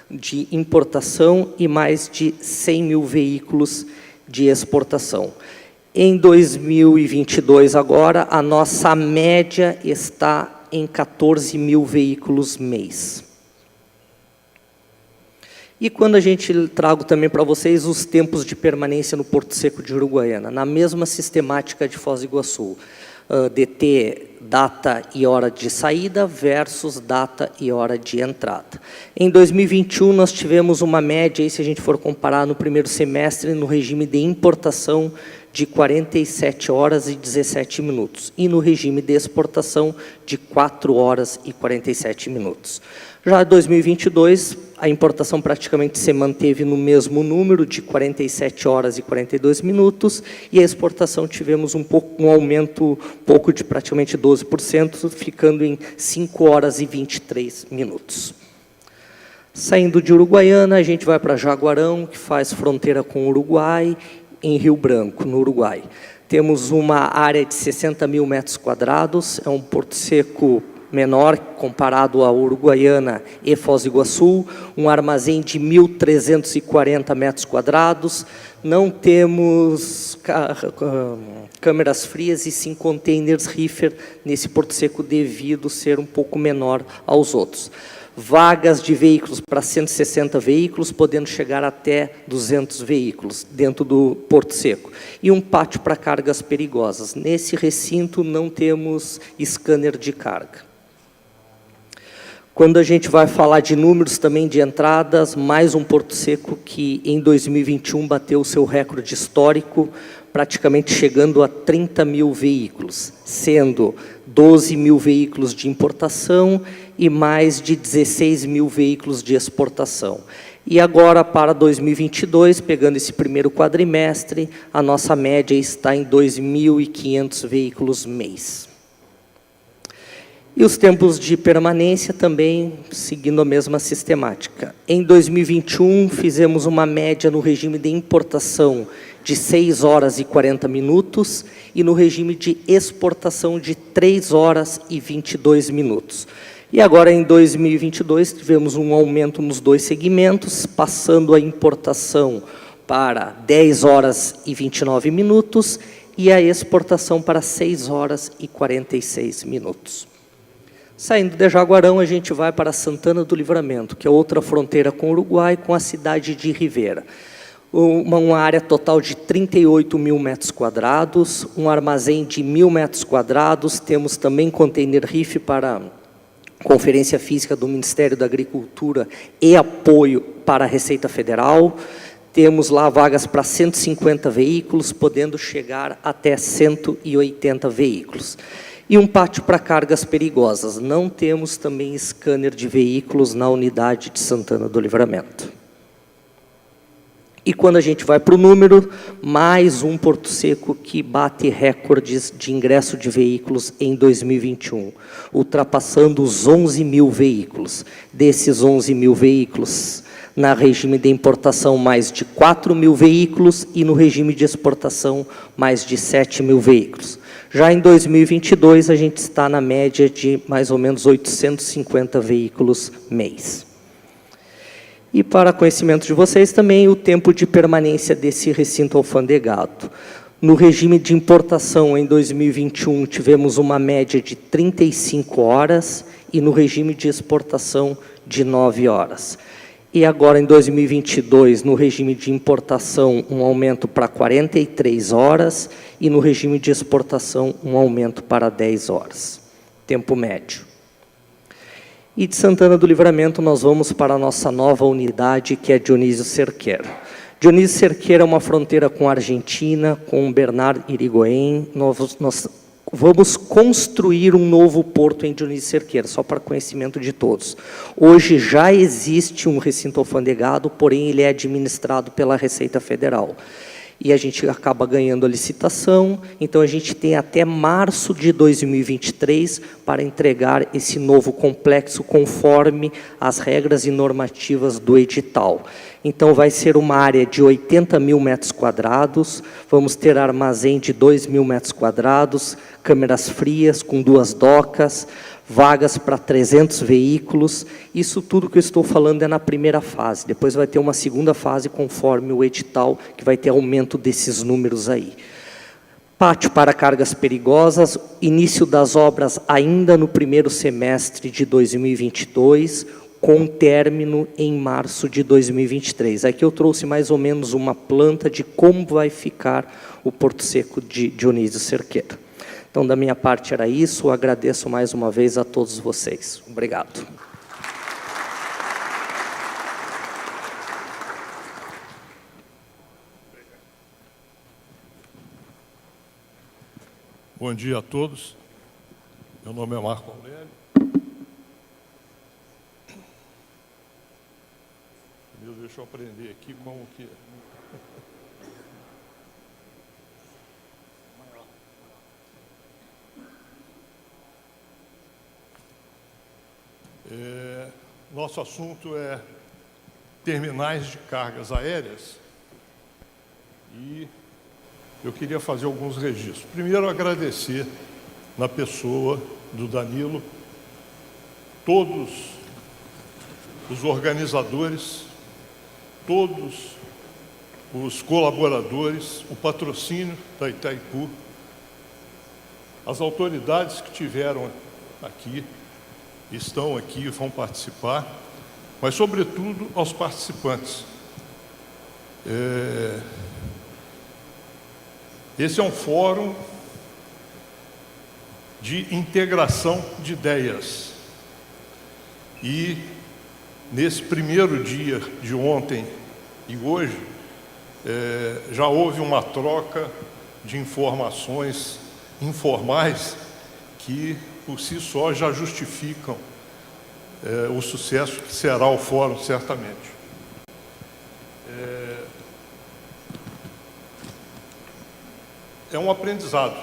de importação e mais de 100 mil veículos de exportação. Em 2022, agora, a nossa média está em 14 mil veículos mês. E quando a gente trago também para vocês os tempos de permanência no Porto Seco de Uruguaiana, na mesma sistemática de Foz do Iguaçu, DT, data e hora de saída versus data e hora de entrada. Em 2021, nós tivemos uma média, aí, se a gente for comparar no primeiro semestre, no regime de importação, de 47 horas e 17 minutos, e no regime de exportação, de 4 horas e 47 minutos. Já em 2022, a importação praticamente se manteve no mesmo número, de 47 horas e 42 minutos, e a exportação tivemos um aumento de praticamente 12%, ficando em 5 horas e 23 minutos. Saindo de Uruguaiana, a gente vai para Jaguarão, que faz fronteira com o Uruguai, em Rio Branco, no Uruguai. Temos uma área de 60 mil metros quadrados, é um porto seco menor comparado à Uruguaiana e Foz do Iguaçu, um armazém de 1.340 metros quadrados, não temos câmeras frias e sim containers reefer nesse porto seco devido ser um pouco menor aos outros. Vagas de veículos para 160 veículos, podendo chegar até 200 veículos dentro do Porto Seco. E um pátio para cargas perigosas. Nesse recinto não temos scanner de carga. Quando a gente vai falar de números também de entradas, mais um Porto Seco que em 2021 bateu o seu recorde histórico, praticamente chegando a 30 mil veículos, sendo 12 mil veículos de importação e mais de 16 mil veículos de exportação. E agora, para 2022, pegando esse primeiro quadrimestre, a nossa média está em 2.500 veículos mês. E os tempos de permanência também seguindo a mesma sistemática. Em 2021, fizemos uma média no regime de importação de 6 horas e 40 minutos e no regime de exportação de 3 horas e 22 minutos. E agora, em 2022, tivemos um aumento nos dois segmentos, passando a importação para 10 horas e 29 minutos e a exportação para 6 horas e 46 minutos. Saindo de Jaguarão, a gente vai para Santana do Livramento, que é outra fronteira com o Uruguai, com a cidade de Rivera. Uma área total de 38 mil metros quadrados, um armazém de 1.000 metros quadrados, temos também container reef para conferência física do Ministério da Agricultura e apoio para a Receita Federal. Temos lá vagas para 150 veículos, podendo chegar até 180 veículos. E um pátio para cargas perigosas. Não temos também scanner de veículos na unidade de Santana do Livramento. E quando a gente vai para o número, mais um Porto Seco que bate recordes de ingresso de veículos em 2021, ultrapassando os 11 mil veículos. Desses 11 mil veículos, na regime de importação, mais de 4 mil veículos e no regime de exportação, mais de 7 mil veículos. Já em 2022, a gente está na média de mais ou menos 850 veículos mês. E para conhecimento de vocês também, o tempo de permanência desse recinto alfandegado. No regime de importação, em 2021, tivemos uma média de 35 horas e no regime de exportação de 9 horas. E agora, em 2022, no regime de importação, um aumento para 43 horas e no regime de exportação, um aumento para 10 horas. Tempo médio. E de Santana do Livramento, nós vamos para a nossa nova unidade, que é Dionísio Cerqueira. Dionísio Cerqueira é uma fronteira com a Argentina, com Bernard Irigoyen. Nós vamos construir um novo porto em Dionísio Cerqueira, só para conhecimento de todos. Hoje já existe um recinto alfandegado, porém ele é administrado pela Receita Federal. E a gente acaba ganhando a licitação, então a gente tem até março de 2023 para entregar esse novo complexo conforme as regras e normativas do edital. Então vai ser uma área de 80 mil metros quadrados, vamos ter armazém de 2 mil metros quadrados, câmeras frias com 2 docas, vagas para 300 veículos. Isso tudo que eu estou falando é na primeira fase. Depois vai ter uma segunda fase conforme o edital, que vai ter aumento desses números aí. Pátio para cargas perigosas, início das obras ainda no primeiro semestre de 2022, com término em março de 2023. Aqui eu trouxe mais ou menos uma planta de como vai ficar o Porto Seco de Dionísio Cerqueira. Então, da minha parte era isso, eu agradeço mais uma vez a todos vocês. Obrigado. Bom dia a todos. Meu nome é Marco Aurélio. Deixa eu aprender aqui como que... Nosso assunto é terminais de cargas aéreas e eu queria fazer alguns registros. Primeiro, agradecer, na pessoa do Danilo, todos os organizadores, todos os colaboradores, o patrocínio da Itaipu, as autoridades que tiveram aqui, estão aqui, vão participar, mas, sobretudo, aos participantes. Esse é um fórum de integração de ideias. E, nesse primeiro dia de ontem e hoje, já houve uma troca de informações informais que, por si só, já justificam o sucesso que será o fórum, certamente. É um aprendizado,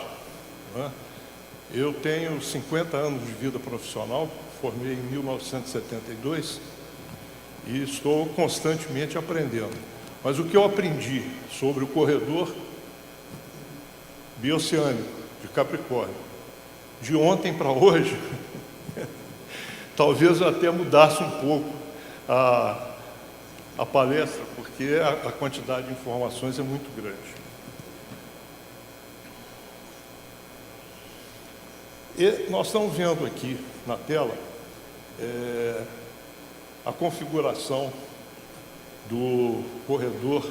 né? Eu tenho 50 anos de vida profissional, formei em 1972 e estou constantemente aprendendo. Mas o que eu aprendi sobre o corredor bioceânico de Capricórnio, de ontem para hoje, talvez até mudasse um pouco a palestra, porque a quantidade de informações é muito grande. E nós estamos vendo aqui na tela a configuração do corredor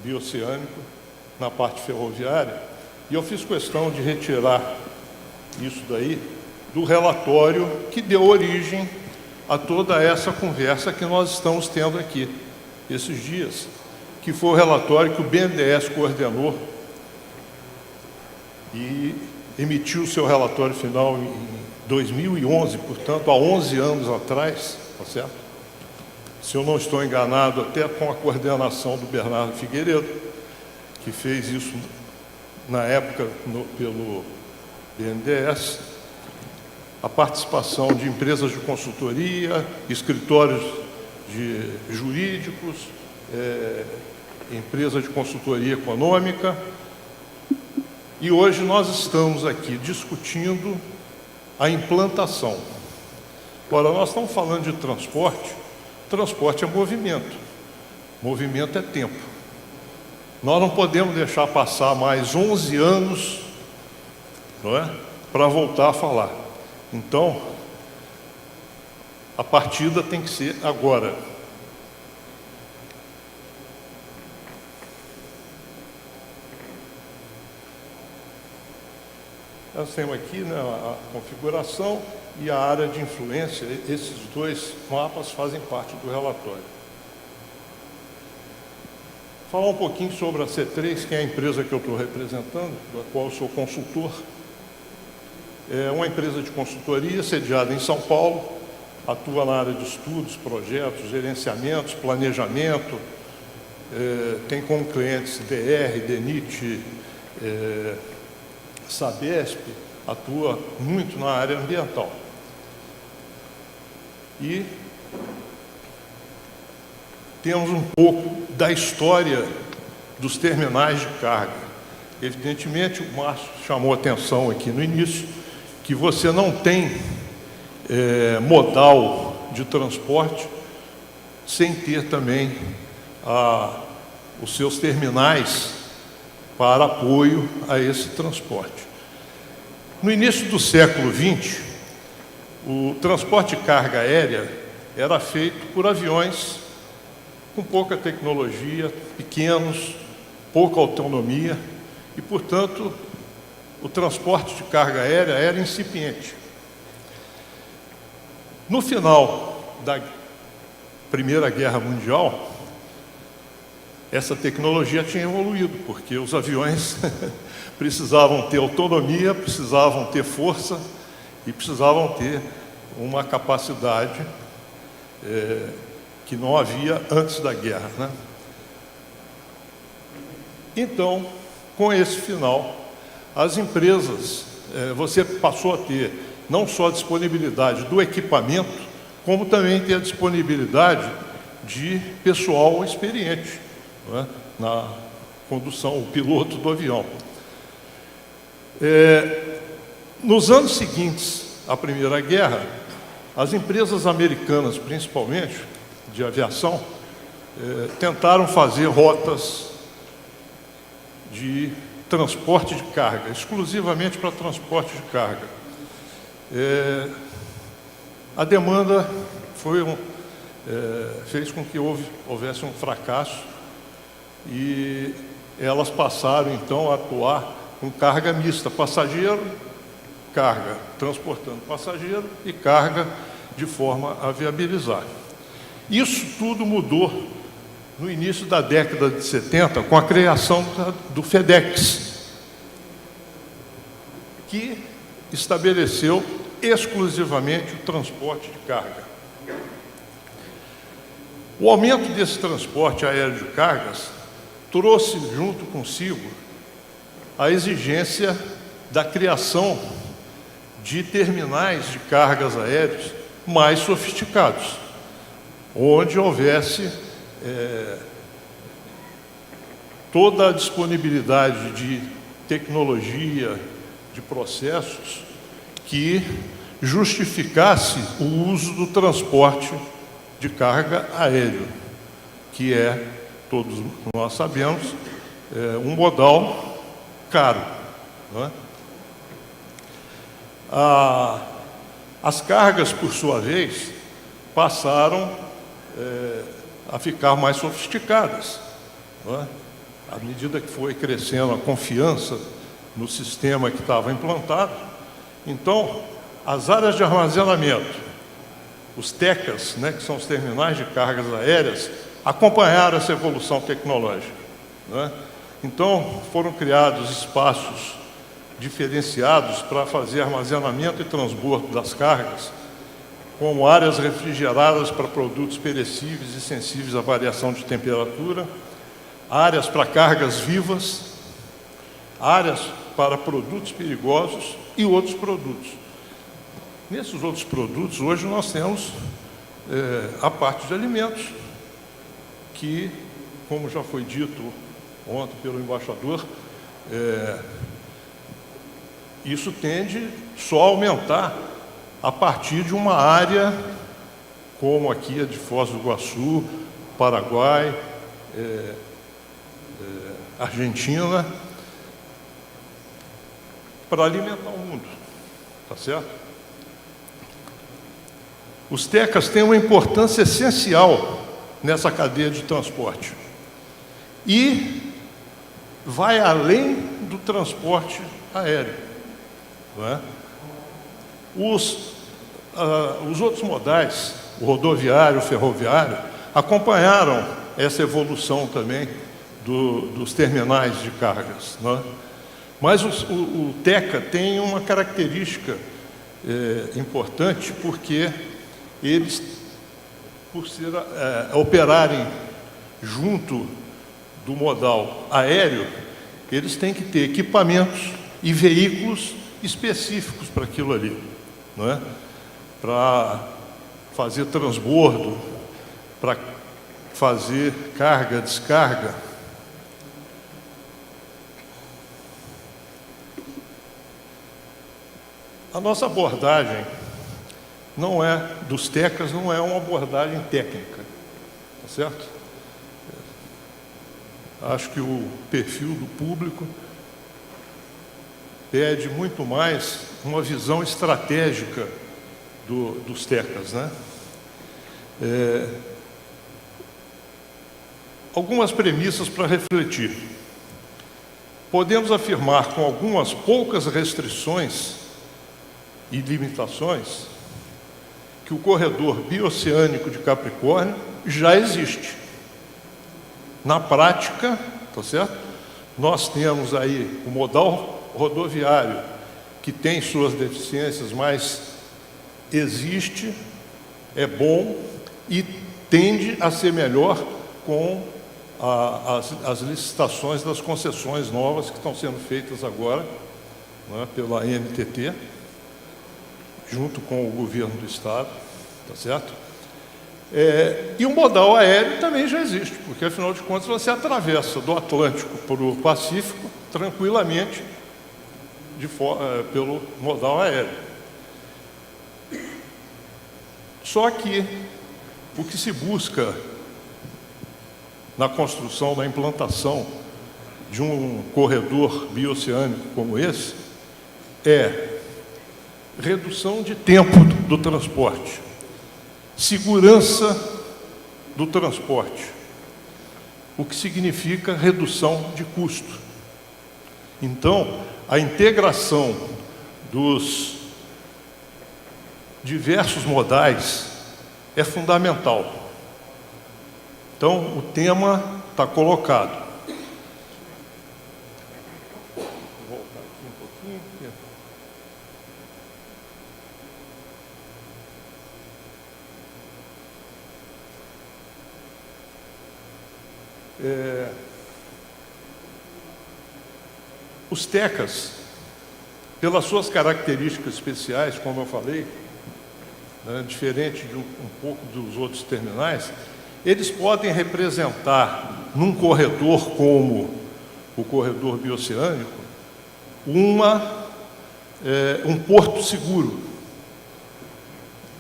bioceânico na parte ferroviária, e eu fiz questão de retirar isso daí do relatório que deu origem a toda essa conversa que nós estamos tendo aqui esses dias, que foi o relatório que o BNDES coordenou e emitiu seu relatório final em 2011, portanto, há 11 anos atrás, tá certo? Se eu não estou enganado, até com a coordenação do Bernardo Figueiredo, que fez isso na época pelo BNDES, a participação de empresas de consultoria, escritórios jurídicos, empresa de consultoria econômica, E hoje nós estamos aqui discutindo a implantação. Agora, nós estamos falando de transporte. Transporte é movimento. Movimento é tempo. Nós não podemos deixar passar mais 11 anos, não é, para voltar a falar. Então, a partida tem que ser agora. Nós temos aqui, né, a configuração e a área de influência. Esses dois mapas fazem parte do relatório. Falar um pouquinho sobre a C3, que é a empresa que eu estou representando, da qual eu sou consultor. É uma empresa de consultoria sediada em São Paulo, atua na área de estudos, projetos, gerenciamentos, planejamento, tem como clientes DR, DENIT, Sabesp, atua muito na área ambiental. E temos um pouco da história dos terminais de carga. Evidentemente, o Márcio chamou a atenção aqui no início, que você não tem modal de transporte sem ter também os seus terminais para apoio a esse transporte. No início do século XX, o transporte de carga aérea era feito por aviões com pouca tecnologia, pequenos, pouca autonomia e, portanto, o transporte de carga aérea era incipiente. No final da Primeira Guerra Mundial, essa tecnologia tinha evoluído, porque os aviões precisavam ter autonomia, precisavam ter força e precisavam ter uma capacidade que não havia antes da guerra, né? Então, com esse final, as empresas, você passou a ter não só a disponibilidade do equipamento, como também ter a disponibilidade de pessoal experiente, não é, na condução, o piloto do avião. Nos anos seguintes à Primeira Guerra, as empresas americanas, principalmente, de aviação, tentaram fazer rotas de transporte de carga, exclusivamente para transporte de carga. A demanda fez com que houvesse um fracasso e elas passaram, então, a atuar com carga mista, passageiro, carga, transportando passageiro e carga de forma a viabilizar. Isso tudo mudou no início da década de 70, com a criação do FedEx, que estabeleceu exclusivamente o transporte de carga. O aumento desse transporte aéreo de cargas trouxe junto consigo a exigência da criação de terminais de cargas aéreas mais sofisticados, onde houvesse toda a disponibilidade de tecnologia, de processos que justificasse o uso do transporte de carga aéreo, que todos nós sabemos, um modal caro, não é? As cargas, por sua vez, passaram a ficar mais sofisticadas, não é? À medida que foi crescendo a confiança no sistema que estava implantado, então, as áreas de armazenamento, os TECAs, né, que são os terminais de cargas aéreas, acompanharam essa evolução tecnológica, não é? Então, foram criados espaços diferenciados para fazer armazenamento e transbordo das cargas, como áreas refrigeradas para produtos perecíveis e sensíveis à variação de temperatura, áreas para cargas vivas, áreas para produtos perigosos e outros produtos. Nesses outros produtos, hoje nós temos a parte de alimentos, que, como já foi dito ontem pelo embaixador, isso tende só a aumentar a partir de uma área como aqui a de Foz do Iguaçu, Paraguai, Argentina, para alimentar o mundo, tá certo? Os TECAs têm uma importância essencial nessa cadeia de transporte e vai além do transporte aéreo, não é? Os outros modais, o rodoviário, o ferroviário, acompanharam essa evolução também dos terminais de cargas, não é? Mas o TECA tem uma característica importante, porque eles, por operarem junto do modal aéreo, eles têm que ter equipamentos e veículos específicos para aquilo ali, não é? Para fazer transbordo, para fazer carga, descarga. A nossa abordagem não é, dos TECAs, não é uma abordagem técnica, tá certo? Acho que o perfil do público pede muito mais uma visão estratégica dos TECAs, né? Algumas premissas para refletir. Podemos afirmar, com algumas poucas restrições e limitações, que o corredor bioceânico de Capricórnio já existe. Na prática, tá certo? Nós temos aí o modal rodoviário, que tem suas deficiências, mas existe, é bom e tende a ser melhor com as licitações das concessões novas que estão sendo feitas agora, né, pela NTT, junto com o governo do Estado, tá certo? E o modal aéreo também já existe, porque, afinal de contas, você atravessa do Atlântico para o Pacífico tranquilamente pelo modal aéreo. Só que o que se busca na construção, na implantação de um corredor bioceânico como esse é redução de tempo do transporte, segurança do transporte, o que significa redução de custo. Então, a integração dos diversos modais é fundamental. Então, o tema está colocado. Vou voltar aqui um pouquinho. Os TECAs, pelas suas características especiais, como eu falei, né, diferente de um pouco dos outros terminais, eles podem representar, num corredor como o corredor bioceânico, um porto seguro.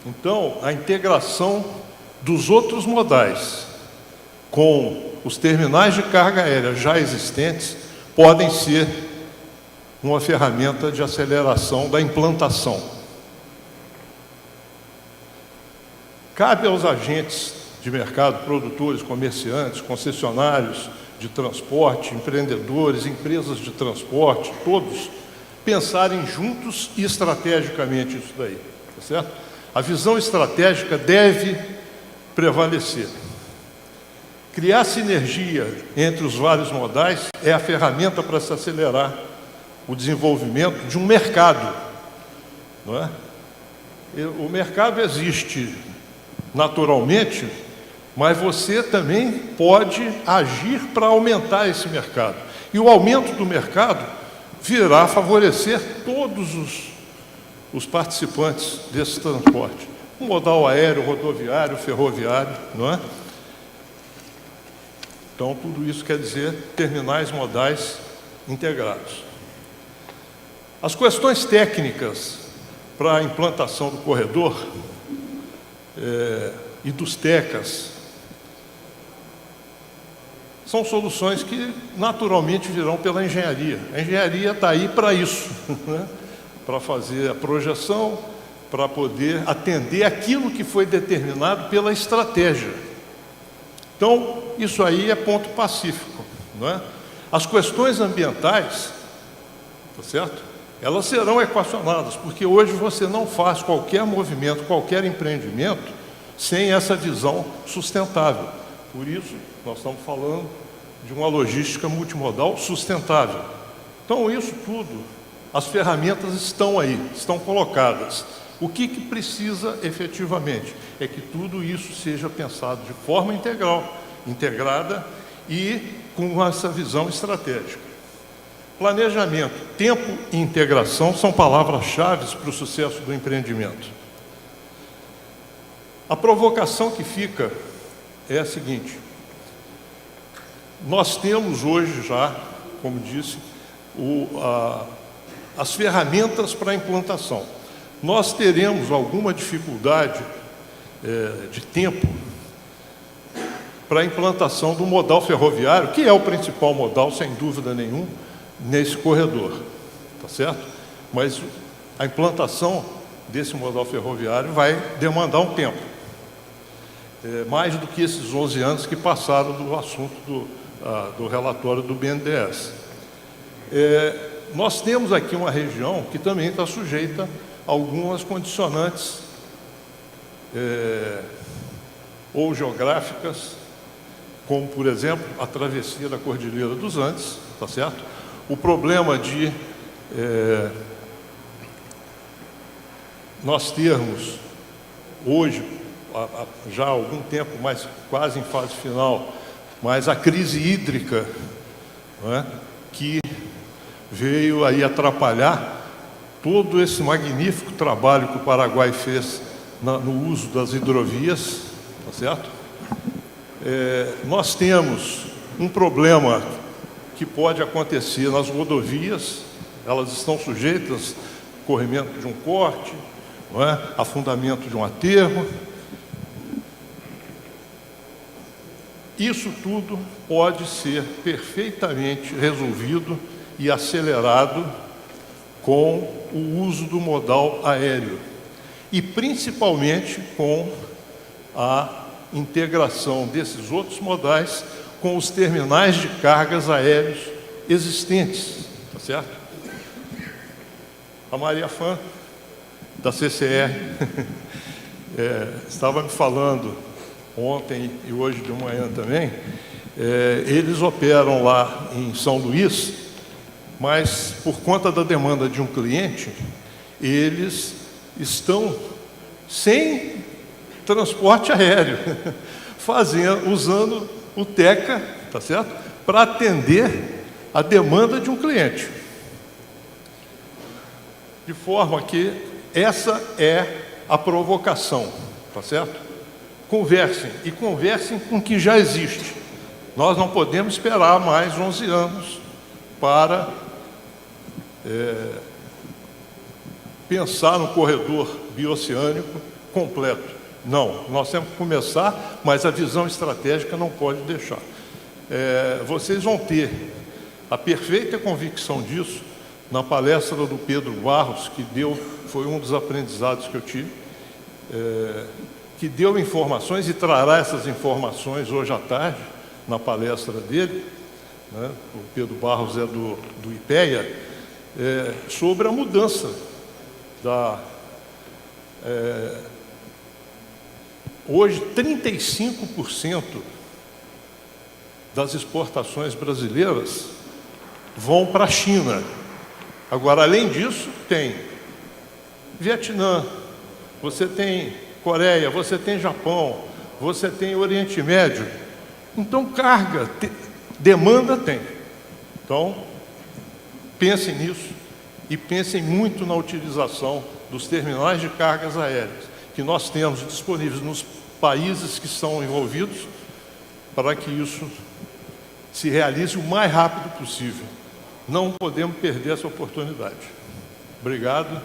Então, a integração dos outros modais com os terminais de carga aérea já existentes podem ser uma ferramenta de aceleração da implantação. Cabe aos agentes de mercado, produtores, comerciantes, concessionários de transporte, empreendedores, empresas de transporte, todos, pensarem juntos e estrategicamente isso daí, tá certo? A visão estratégica deve prevalecer. Criar sinergia entre os vários modais é a ferramenta para se acelerar o desenvolvimento de um mercado, não é? O mercado existe naturalmente, mas você também pode agir para aumentar esse mercado. E o aumento do mercado virá favorecer todos os participantes desse transporte. O modal aéreo, rodoviário, ferroviário, não é? Então, tudo isso quer dizer terminais modais integrados. As questões técnicas para a implantação do corredor e dos TECAs são soluções que naturalmente virão pela engenharia. A engenharia está aí para isso, né? Para fazer a projeção, para poder atender aquilo que foi determinado pela estratégia. Então, isso aí é ponto pacífico, não é? As questões ambientais, tá certo? Elas serão equacionadas, porque hoje você não faz qualquer movimento, qualquer empreendimento, sem essa visão sustentável. Por isso, nós estamos falando de uma logística multimodal sustentável. Então, isso tudo, as ferramentas estão aí, estão colocadas. O que precisa efetivamente é que tudo isso seja pensado de forma integral, integrada e com essa visão estratégica. Planejamento, tempo e integração são palavras-chave para o sucesso do empreendimento. A provocação que fica é a seguinte: nós temos hoje já, como disse, as ferramentas para a implantação. Nós teremos alguma dificuldade de tempo para a implantação do modal ferroviário, que é o principal modal, sem dúvida nenhuma, nesse corredor, tá certo? Mas a implantação desse modal ferroviário vai demandar um tempo, mais do que esses 11 anos que passaram do assunto do relatório do BNDES. Nós temos aqui uma região que também está sujeita a algumas condicionantes ou geográficas, como, por exemplo, a travessia da Cordilheira dos Andes, tá certo? O problema de nós termos hoje, já há algum tempo, mas quase em fase final, mas a crise hídrica, não é? Que veio aí atrapalhar todo esse magnífico trabalho que o Paraguai fez no uso das hidrovias, tá certo? Nós temos um problema que pode acontecer nas rodovias, elas estão sujeitas ao corrimento de um corte, não é? Afundamento de um aterro. Isso tudo pode ser perfeitamente resolvido e acelerado com o uso do modal aéreo e principalmente com a integração desses outros modais com os terminais de cargas aéreos existentes, tá certo? A Maria Fã, da CCR, estava me falando ontem e hoje de manhã também, eles operam lá em São Luís, mas por conta da demanda de um cliente, eles estão sem transporte aéreo, usando o TECA, tá certo? Para atender a demanda de um cliente. De forma que essa é a provocação, tá certo? Conversem, e conversem com o que já existe. Nós não podemos esperar mais 11 anos para pensar no corredor bioceânico completo. Não, nós temos que começar, mas a visão estratégica não pode deixar. Vocês vão ter a perfeita convicção disso na palestra do Pedro Barros, que foi um dos aprendizados que eu tive, que deu informações e trará essas informações hoje à tarde, na palestra dele, né? O Pedro Barros é do IPEA, sobre a mudança hoje, 35% das exportações brasileiras vão para a China. Agora, além disso, tem Vietnã, você tem Coreia, você tem Japão, você tem Oriente Médio. Então, carga, demanda tem. Então, pensem nisso e pensem muito na utilização dos terminais de cargas aéreas que nós temos disponíveis nos países que são envolvidos para que isso se realize o mais rápido possível. Não podemos perder essa oportunidade. Obrigado.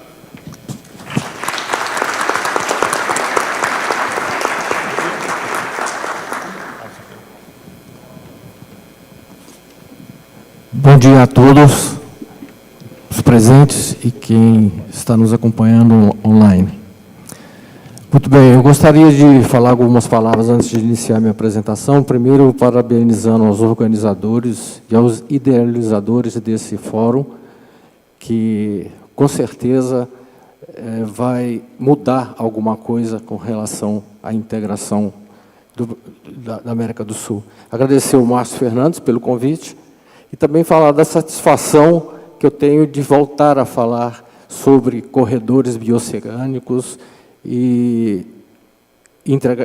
Bom dia a todos os presentes e quem está nos acompanhando online. Muito bem, eu gostaria de falar algumas palavras antes de iniciar minha apresentação. Primeiro, parabenizando aos organizadores e aos idealizadores desse fórum, que com certeza vai mudar alguma coisa com relação à integração da América do Sul. Agradecer ao Márcio Fernandes pelo convite e também falar da satisfação que eu tenho de voltar a falar sobre corredores bioceânicos e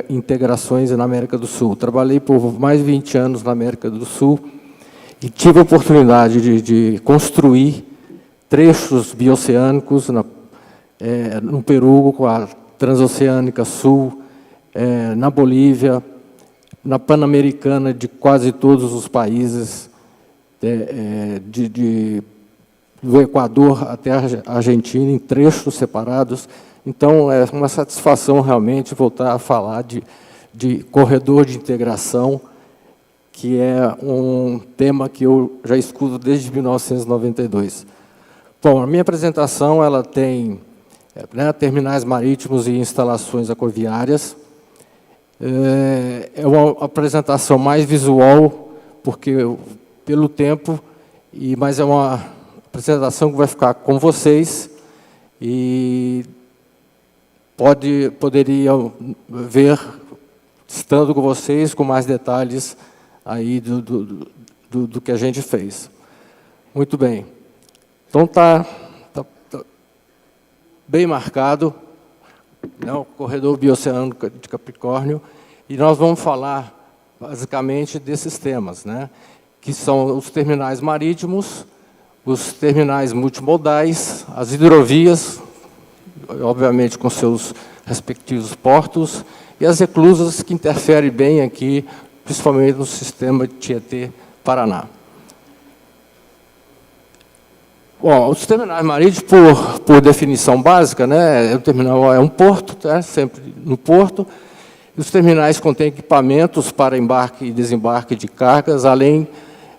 integrações na América do Sul. Trabalhei por mais de 20 anos na América do Sul e tive a oportunidade de construir trechos bioceânicos no Peru, com a Transoceânica Sul, na Bolívia, na Pan-Americana de quase todos os países, do Equador até a Argentina, em trechos separados. Então, é uma satisfação realmente voltar a falar de corredor de integração, que é um tema que eu já escuto desde 1992. Bom, a minha apresentação ela tem terminais marítimos e instalações aquaviárias. É uma apresentação mais visual, porque pelo tempo, mas é uma apresentação que vai ficar com vocês e poderia ver, estando com vocês, com mais detalhes aí do que a gente fez. Muito bem. Então, está bem marcado, né, o corredor bioceânico de Capricórnio, e nós vamos falar, basicamente, desses temas, né, que são os terminais marítimos, os terminais multimodais, as hidrovias, obviamente com seus respectivos portos, e as reclusas que interferem bem aqui, principalmente no sistema de Tietê-Paraná. Bom, os terminais marítimos, por definição básica, né, o terminal é um porto, sempre no porto. Os terminais contêm equipamentos para embarque e desembarque de cargas, além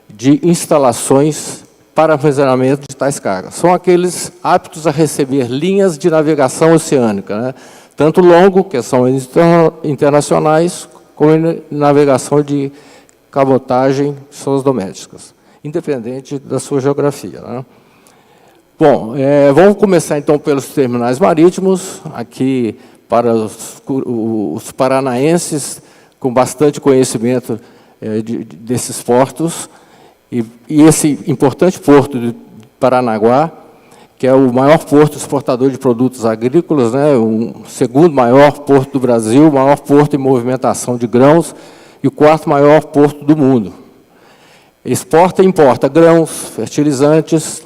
de instalações para armazenamento de tais cargas. São aqueles aptos a receber linhas de navegação oceânica, né, tanto longo, que são internacionais, como navegação de cabotagem, que são as domésticas, independente da sua geografia, né. Bom, vamos começar então pelos terminais marítimos, aqui para os paranaenses com bastante conhecimento desses portos, e esse importante porto de Paranaguá, que é o maior porto exportador de produtos agrícolas, né, o segundo maior porto do Brasil, o maior porto em movimentação de grãos e o quarto maior porto do mundo. Exporta e importa grãos, fertilizantes,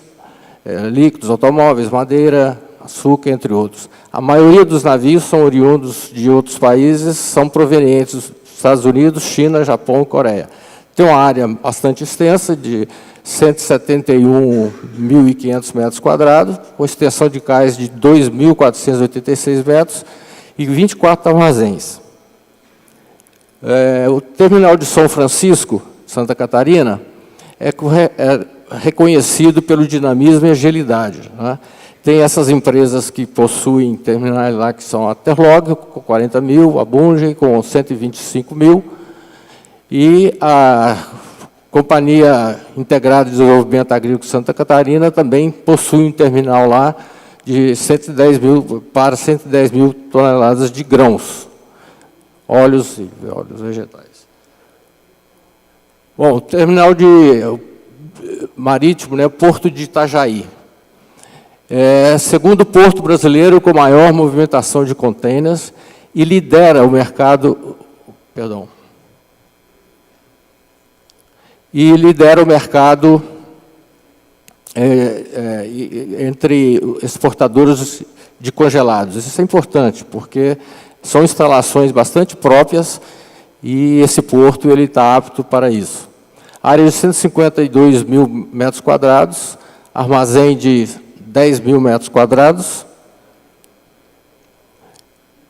líquidos, automóveis, madeira, açúcar, entre outros. A maioria dos navios são oriundos de outros países, são provenientes dos Estados Unidos, China, Japão e Coreia. Tem uma área bastante extensa, de 171.500 metros quadrados, com extensão de cais de 2.486 metros e 24 armazéns. O terminal de São Francisco, Santa Catarina, é reconhecido pelo dinamismo e agilidade, né? Tem essas empresas que possuem terminais lá, que são a Terlog, com 40 mil, a Bunge, com 125 mil, e a Companhia Integrada de Desenvolvimento Agrícola Santa Catarina também possui um terminal lá de 110 mil toneladas de grãos, óleos e óleos vegetais. Bom, o terminal marítimo, né, Porto de Itajaí. Segundo porto brasileiro com maior movimentação de contêineres e lidera o mercado, entre exportadores de congelados. Isso é importante, porque são instalações bastante próprias e esse porto ele está apto para isso. Área de 152 mil metros quadrados, armazém de 10 mil metros quadrados.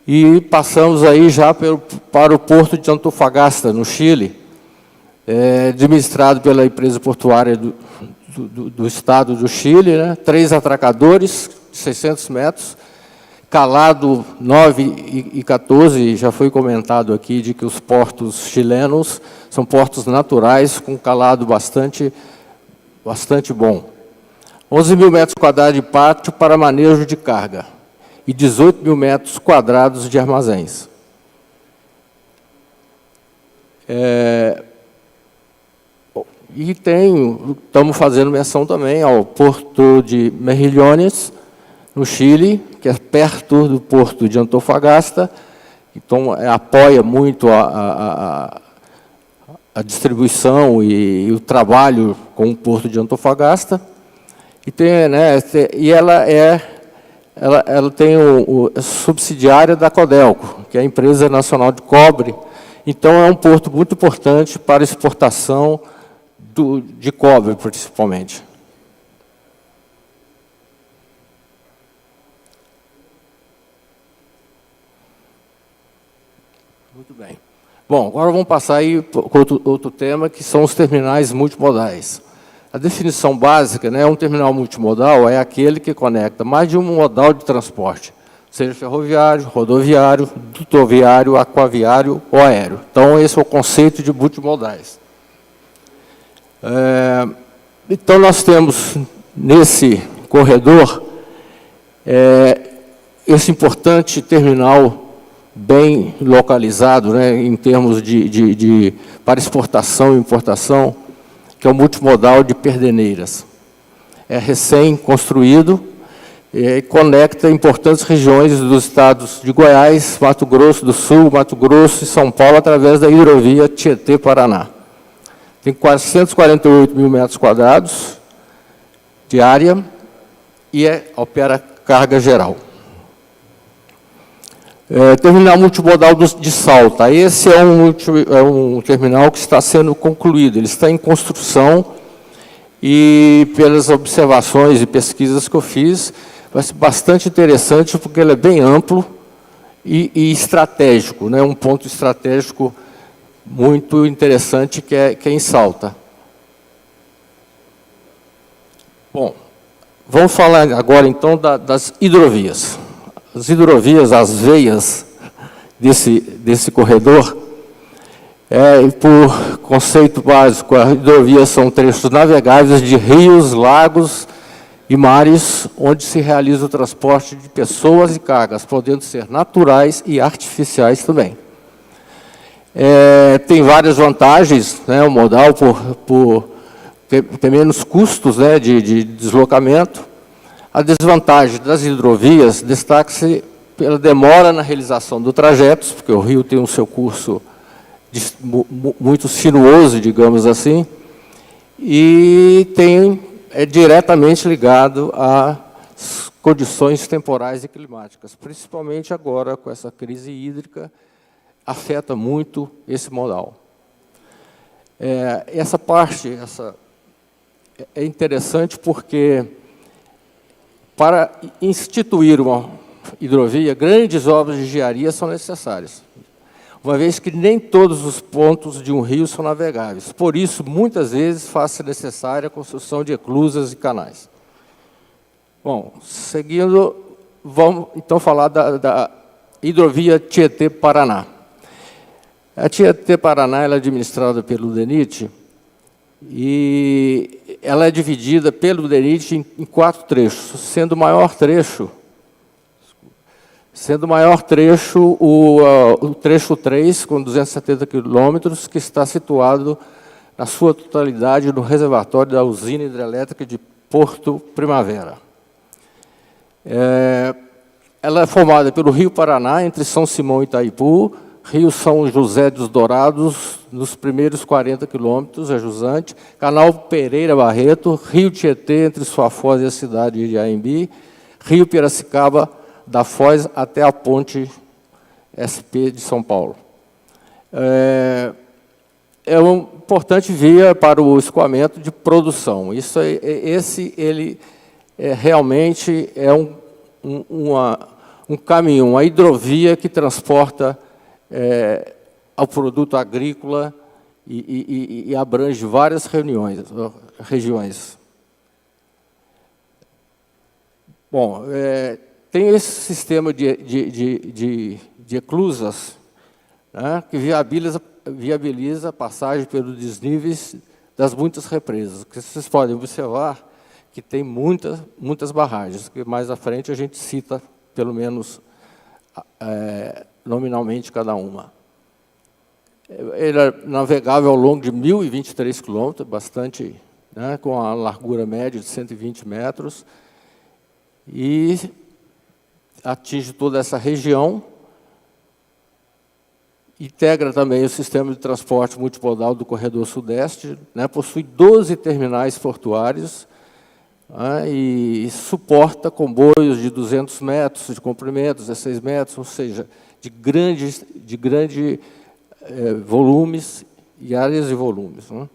E passamos aí já para o porto de Antofagasta, no Chile, administrado pela empresa portuária do estado do Chile, né? 3 atracadores, 600 metros, calado 9 e 14, já foi comentado aqui de que os portos chilenos são portos naturais, com calado bastante bom. 11 mil metros quadrados de pátio para manejo de carga e 18 mil metros quadrados de armazéns. E estamos fazendo menção também ao porto de Mejillones, no Chile, que é perto do porto de Antofagasta, então apoia muito a distribuição e o trabalho com o porto de Antofagasta. E ela tem a subsidiária da Codelco, que é a empresa nacional de cobre. Então é um porto muito importante para exportação de cobre, principalmente. Muito bem. Bom, agora vamos passar aí para outro tema, que são os terminais multimodais. A definição básica, né, um terminal multimodal é aquele que conecta mais de um modal de transporte, seja ferroviário, rodoviário, dutoviário, aquaviário ou aéreo. Então, esse é o conceito de multimodais. Então, nós temos nesse corredor esse importante terminal bem localizado, né, em termos para exportação e importação, que é o multimodal de Pederneiras. É recém-construído e conecta importantes regiões dos estados de Goiás, Mato Grosso do Sul, Mato Grosso e São Paulo, através da hidrovia Tietê-Paraná. Tem 448 mil metros quadrados de área e opera carga geral. Terminal multimodal de Salta. Esse é um terminal que está sendo concluído. Ele está em construção e, pelas observações e pesquisas que eu fiz, vai ser bastante interessante, porque ele é bem amplo e estratégico, né? Um ponto estratégico muito interessante que é em Salta. Bom, vamos falar agora, então, das hidrovias. As hidrovias, as veias desse corredor, por conceito básico, as hidrovias são trechos navegáveis de rios, lagos e mares, onde se realiza o transporte de pessoas e cargas, podendo ser naturais e artificiais também. Tem várias vantagens, né, o modal por ter menos custos, né, de deslocamento. A desvantagem das hidrovias destaca-se pela demora na realização do trajeto, porque o rio tem o seu curso muito sinuoso, digamos assim, e é diretamente ligado às condições temporais e climáticas, principalmente agora com essa crise hídrica, afeta muito esse modal. Essa parte é interessante porque, para instituir uma hidrovia, grandes obras de engenharia são necessárias, uma vez que nem todos os pontos de um rio são navegáveis. Por isso, muitas vezes, faz-se necessária a construção de eclusas e canais. Bom, seguindo, vamos então falar da hidrovia Tietê-Paraná. A Tietê-Paraná é administrada pelo DENIT, e ela é dividida pelo DENIT em 4 trechos, sendo o maior trecho o trecho 3, com 270 quilômetros, que está situado, na sua totalidade, no reservatório da usina hidrelétrica de Porto Primavera. Ela é formada pelo Rio Paraná, entre São Simão e Itaipu, Rio São José dos Dourados, nos primeiros 40 quilômetros, é jusante, Canal Pereira Barreto, Rio Tietê, entre sua foz e a cidade de Aembi, Rio Piracicaba, da Foz até a ponte SP de São Paulo. É uma importante via para o escoamento de produção. Ele realmente é um caminho, uma hidrovia que transporta ao produto agrícola e abrange várias regiões. Bom, tem esse sistema de eclusas, né, que viabiliza a passagem pelos desníveis das muitas represas. Que vocês podem observar que tem muitas barragens, que mais à frente a gente cita, pelo menos nominalmente, cada uma. Ele é navegável ao longo de 1.023 quilômetros, bastante, né, com a largura média de 120 metros, e atinge toda essa região. Integra também o sistema de transporte multimodal do Corredor Sudeste, né, possui 12 terminais portuários, né, e suporta comboios de 200 metros de comprimento, 16 metros, ou seja, de grande volumes e áreas de volumes. Né.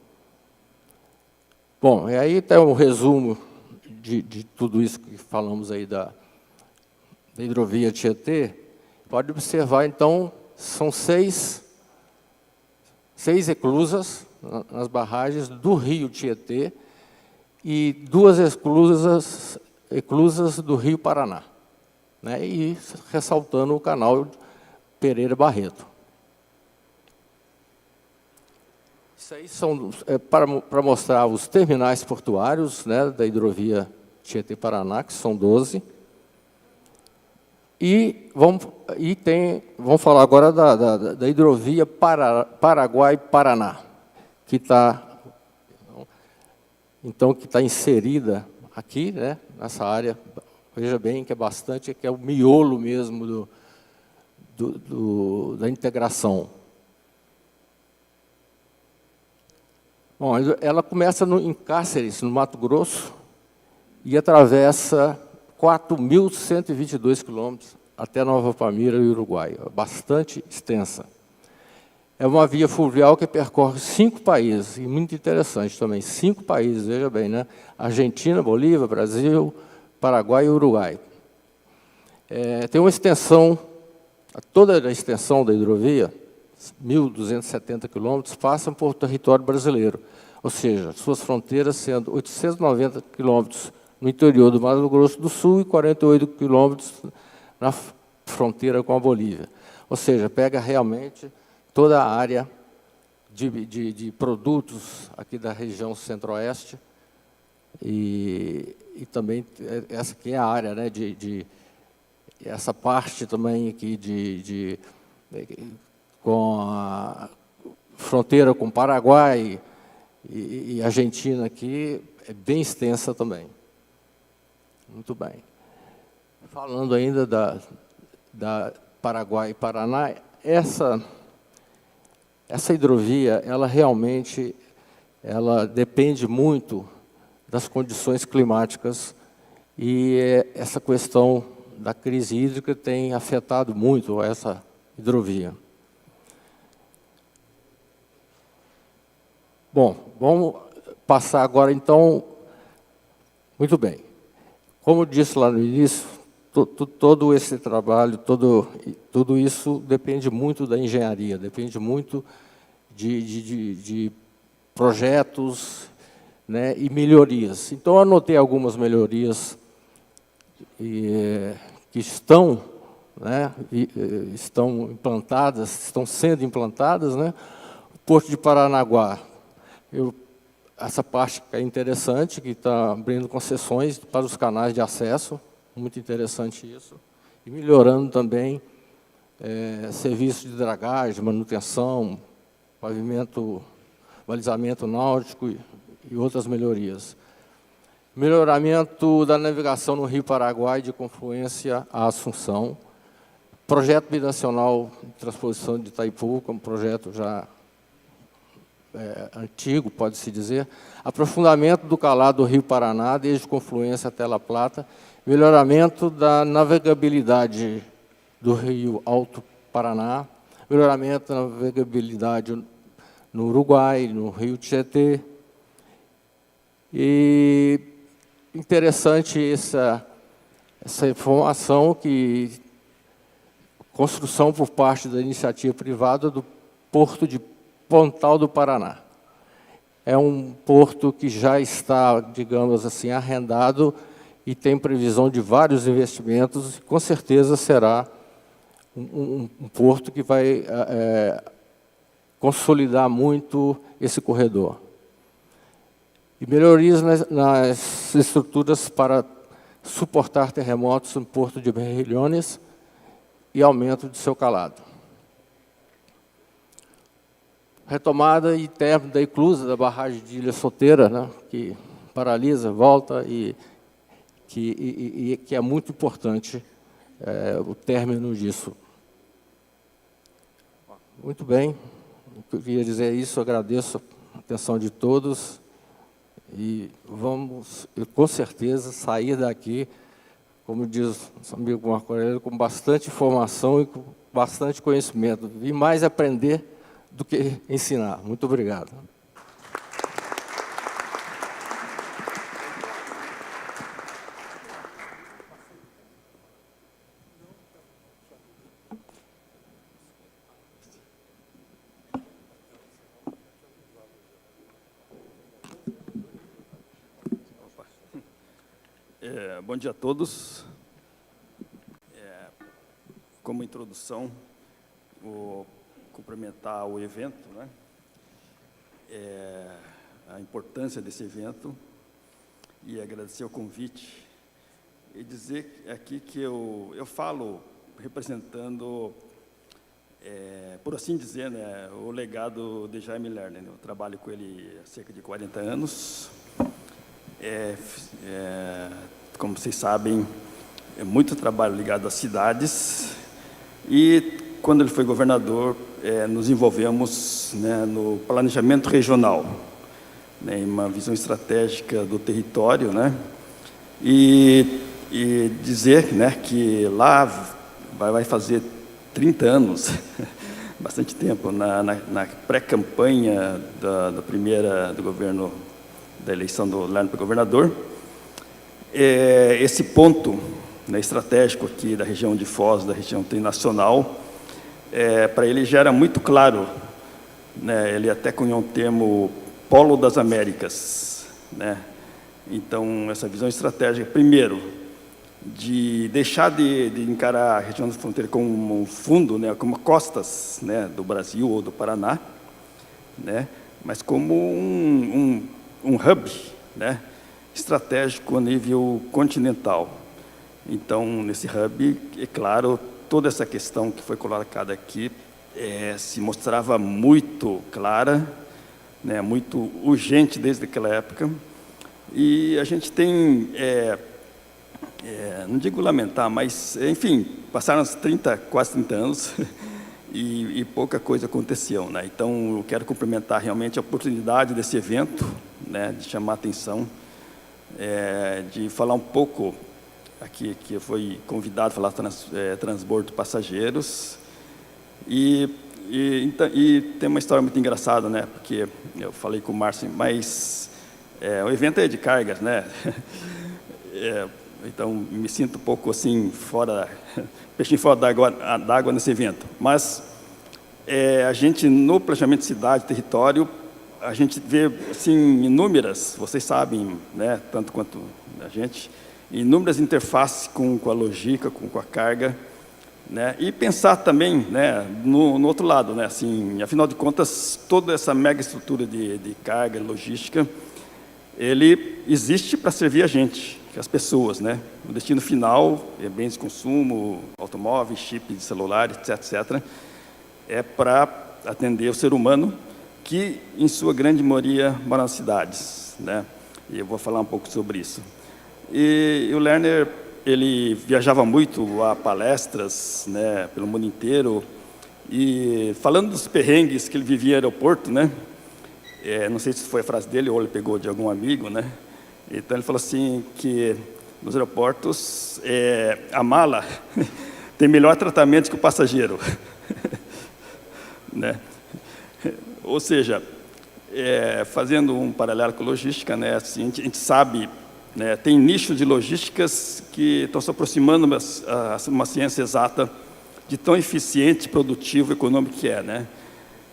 Bom, e aí tem um resumo de tudo isso que falamos aí da hidrovia Tietê. Pode observar, então, são seis eclusas nas barragens do rio Tietê e 2 eclusas do rio Paraná, né, e ressaltando o canal Pereira Barreto. Isso aí são para mostrar os terminais portuários, né, da hidrovia Tietê-Paraná, que são 12. E vamos falar agora da hidrovia Paraguai-Paraná, que está inserida aqui, né, nessa área. Veja bem que é bastante, que é o miolo mesmo da integração. Bom, ela começa em Cáceres, no Mato Grosso, e atravessa 4.122 quilômetros até Nova Palmira e Uruguai, bastante extensa. É uma via fluvial que percorre 5 países, e muito interessante também, 5 países, veja bem, né? Argentina, Bolívia, Brasil, Paraguai e Uruguai. Tem uma extensão, toda a extensão da hidrovia, 1.270 quilômetros, passam por território brasileiro, ou seja, suas fronteiras sendo 890 quilômetros no interior do Mato Grosso do Sul e 48 quilômetros na fronteira com a Bolívia. Ou seja, pega realmente toda a área de produtos aqui da região centro-oeste e também essa aqui é a área, né, essa parte também aqui com a fronteira com o Paraguai e Argentina aqui é bem extensa também. Muito bem. Falando ainda da Paraguai e Paraná, essa hidrovia, ela realmente depende muito das condições climáticas e essa questão da crise hídrica tem afetado muito essa hidrovia. Bom, vamos passar agora, então. Muito bem. Como disse lá no início, todo esse trabalho, tudo isso depende muito da engenharia, depende muito de projetos, né, e melhorias. Então, eu anotei algumas melhorias que estão sendo implantadas, né? O Porto de Paranaguá. Essa parte é interessante, que está abrindo concessões para os canais de acesso, muito interessante isso, e melhorando também serviços de dragagem, manutenção, pavimento, balizamento náutico e outras melhorias. Melhoramento da navegação no Rio Paraguai de confluência à Assunção, projeto binacional de transposição de Itaipu, como projeto já antigo, pode-se dizer, aprofundamento do calado do Rio Paraná, desde confluência até La Plata, melhoramento da navegabilidade do Rio Alto Paraná, melhoramento da navegabilidade no Uruguai, no Rio Tietê, e interessante essa informação que construção por parte da iniciativa privada do Porto de Pontal do Paraná. É um porto que já está, digamos assim, arrendado e tem previsão de vários investimentos, e com certeza será um porto que vai consolidar muito esse corredor. E melhorias nas estruturas para suportar terremotos no Porto de Berrilhones e aumento de seu calado. Retomada e término da inclusa da barragem de Ilha Solteira, né, que paralisa, volta e que é muito importante o término disso. Muito bem, eu queria dizer isso, agradeço a atenção de todos e vamos, com certeza, sair daqui, como diz o amigo Marco Aurélio, com bastante informação e com bastante conhecimento, e mais aprender do que ensinar. Muito obrigado. Bom dia a todos. Como introdução, vou cumprimentar o evento, né? A importância desse evento e agradecer o convite e dizer aqui que eu falo representando, por assim dizer, né, o legado de Jaime Lerner. Eu trabalho com ele há cerca de 40 anos. Como vocês sabem, é muito trabalho ligado às cidades e, quando ele foi governador, nos envolvemos, né, no planejamento regional, né, em uma visão estratégica do território, né, e dizer, né, que lá vai fazer 30 anos, bastante tempo, na pré-campanha do governo, da eleição do Lerner para governador, esse ponto, né, estratégico aqui da região de Foz, da região trinacional, para ele já era muito claro, né, ele até cunhou um termo Polo das Américas, né? Então, essa visão estratégica, primeiro, de deixar de encarar a região da fronteira como um fundo, né, como costas, né, do Brasil ou do Paraná, né, mas como um hub, né, estratégico a nível continental. Então, nesse hub, é claro, toda essa questão que foi colocada aqui se mostrava muito clara, né, muito urgente desde aquela época, e a gente tem, não digo lamentar, mas, enfim, passaram quase 30 anos e pouca coisa aconteceu, né? Então, eu quero cumprimentar realmente a oportunidade desse evento, né, de chamar a atenção, de falar um pouco aqui, que eu fui convidado a falar transbordo de passageiros, e tem uma história muito engraçada, né, porque eu falei com o Márcio, mas o evento é de cargas, né, então me sinto um pouco assim, peixinho fora d'água nesse evento, mas a gente, no planejamento de cidade, território, a gente vê, assim, inúmeras, vocês sabem, né, tanto quanto a gente, inúmeras interfaces com a logística, com a carga, né, e pensar também, né, no outro lado, né, assim, afinal de contas, toda essa mega estrutura de carga, logística, ele existe para servir a gente, as pessoas, né, o destino final é bens de consumo, automóveis, chip de celular, etc., é para atender o ser humano, que, em sua grande maioria, mora nas cidades, né? E eu vou falar um pouco sobre isso. E o Lerner, ele viajava muito a palestras, né, pelo mundo inteiro, e falando dos perrengues que ele vivia no aeroporto, né? Não sei se foi a frase dele ou ele pegou de algum amigo, né? Então, ele falou assim, que nos aeroportos, a mala tem melhor tratamento que o passageiro. Né? Ou seja, fazendo um paralelo com a logística, né, assim, a gente sabe né? Tem nichos de logísticas que estão se aproximando uma ciência exata de tão eficiente, produtivo e econômico que é, né?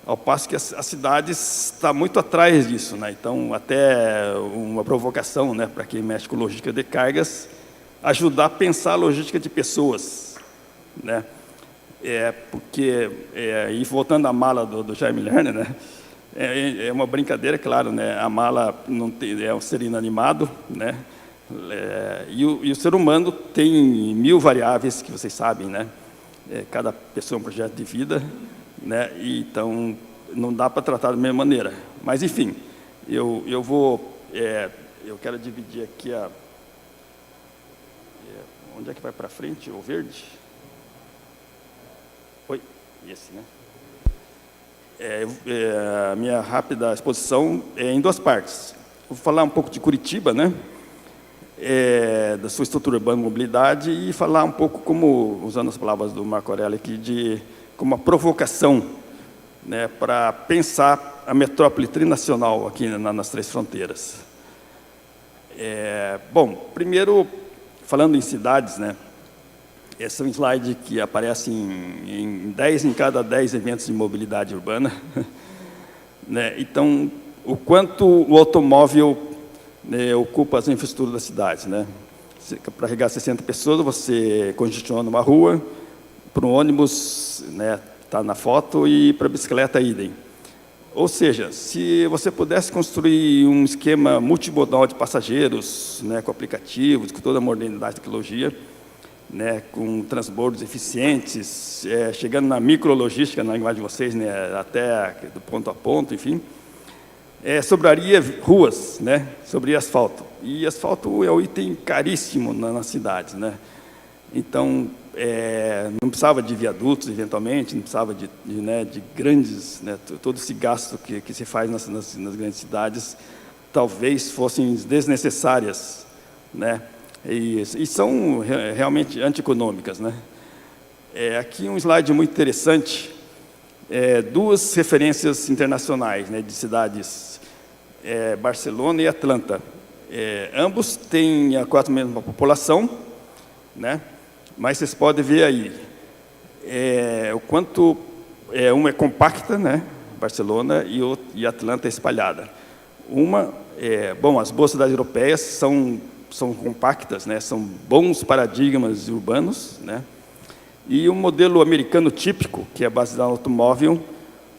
Ao passo que as cidades estão muito atrás disso, né? Então, até uma provocação, né, para quem mexe com logística de cargas, ajudar a pensar a logística de pessoas, né? Porque, e voltando à mala do Jaime Lerner, né? É uma brincadeira, claro, né? A mala não tem, é um ser inanimado, né? E o ser humano tem 1000 variáveis que vocês sabem, né? Cada pessoa é um projeto de vida, né? E, então, não dá para tratar da mesma maneira. Mas, enfim, eu quero dividir aqui onde é que vai para frente? O verde? Oi? Esse, né? A minha rápida exposição é em 2 partes. Vou falar um pouco de Curitiba, né? Da sua estrutura urbana e mobilidade, e falar um pouco, como, usando as palavras do Marco Aurélio aqui, como uma provocação, né, para pensar a metrópole trinacional aqui nas 3 fronteiras. Bom, primeiro, falando em cidades, né, esse é um slide que aparece em 10 em cada 10 eventos de mobilidade urbana, né? Então, o quanto o automóvel, né, ocupa as infraestruturas das cidades, né? Para carregar 60 pessoas, você congestiona uma rua, para um ônibus, né, está na foto, e para a bicicleta, idem. Ou seja, se você pudesse construir um esquema multimodal de passageiros, né, com aplicativos, com toda a modernidade da tecnologia, né, com transbordos eficientes, chegando na micrologística, na linguagem de vocês, né, até do ponto a ponto, enfim, sobraria ruas, né, sobraria asfalto. E asfalto é um item caríssimo nas cidades, né? Então, não precisava de viadutos, eventualmente, não precisava de grandes, né, todo esse gasto que se faz nas grandes cidades, talvez fossem desnecessárias, né? E são realmente antieconômicas, né? Aqui um slide muito interessante, 2 referências internacionais, né, de cidades, Barcelona e Atlanta. Ambos têm a quase a mesma população, né? Mas vocês podem ver aí o quanto uma é compacta, né, Barcelona, e Atlanta é espalhada. Bom, as boas cidades europeias são compactas, né, são bons paradigmas urbanos, né? E o modelo americano típico, que é baseado no automóvel,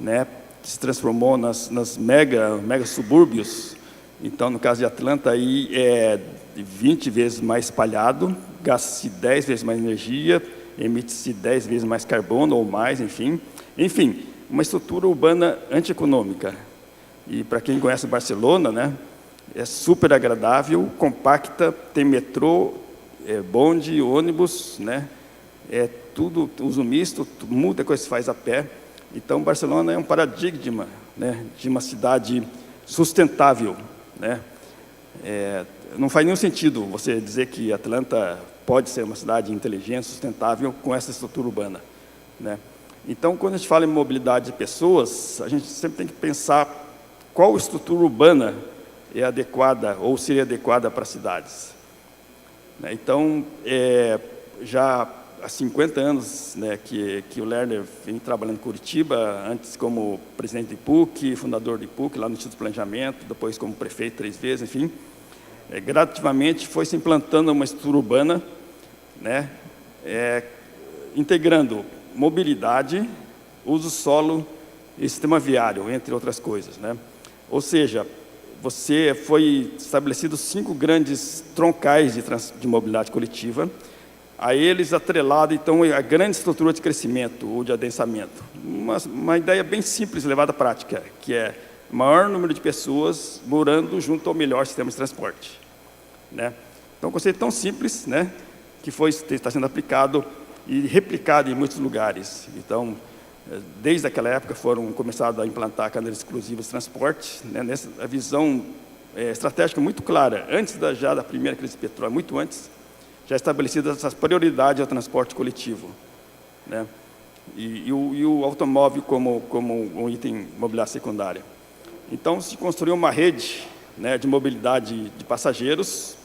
né, que se transformou nas mega subúrbios. Então, no caso de Atlanta, aí é 20 vezes mais espalhado, gasta-se 10 vezes mais energia, emite-se 10 vezes mais carbono ou mais, enfim. Enfim, uma estrutura urbana antieconômica. E, para quem conhece Barcelona, né, é super agradável, compacta, tem metrô, bonde, ônibus, né, tudo uso misto, muita coisa se faz a pé. Então, Barcelona é um paradigma, né, de uma cidade sustentável, né? Não faz nenhum sentido você dizer que Atlanta pode ser uma cidade inteligente, sustentável, com essa estrutura urbana, né? Então, quando a gente fala em mobilidade de pessoas, a gente sempre tem que pensar qual estrutura urbana é adequada ou seria adequada para cidades, né? Então, já há 50 anos, né, que o Lerner vem trabalhando em Curitiba, antes como presidente do IPUC, fundador do IPUC, lá no Instituto de Planejamento, depois como prefeito 3 vezes, enfim. Gradativamente foi se implantando uma estrutura urbana, né, integrando mobilidade, uso solo e sistema viário, entre outras coisas, né? Ou seja, foi estabelecido 5 grandes troncais de mobilidade coletiva, a eles atrelado, então, a grande estrutura de crescimento ou de adensamento. Uma ideia bem simples, levada à prática, que é maior número de pessoas morando junto ao melhor sistema de transporte, né? Então, um conceito tão simples, né, que está sendo aplicado e replicado em muitos lugares. Então, desde aquela época, foram começados a implantar cadeias exclusivas de transporte, né, nessa visão estratégica muito clara, antes já da primeira crise de petróleo, muito antes, já estabelecidas essas prioridades ao transporte coletivo, né? E o automóvel como um item de mobilidade secundária. Então, se construiu uma rede, né, de mobilidade de passageiros,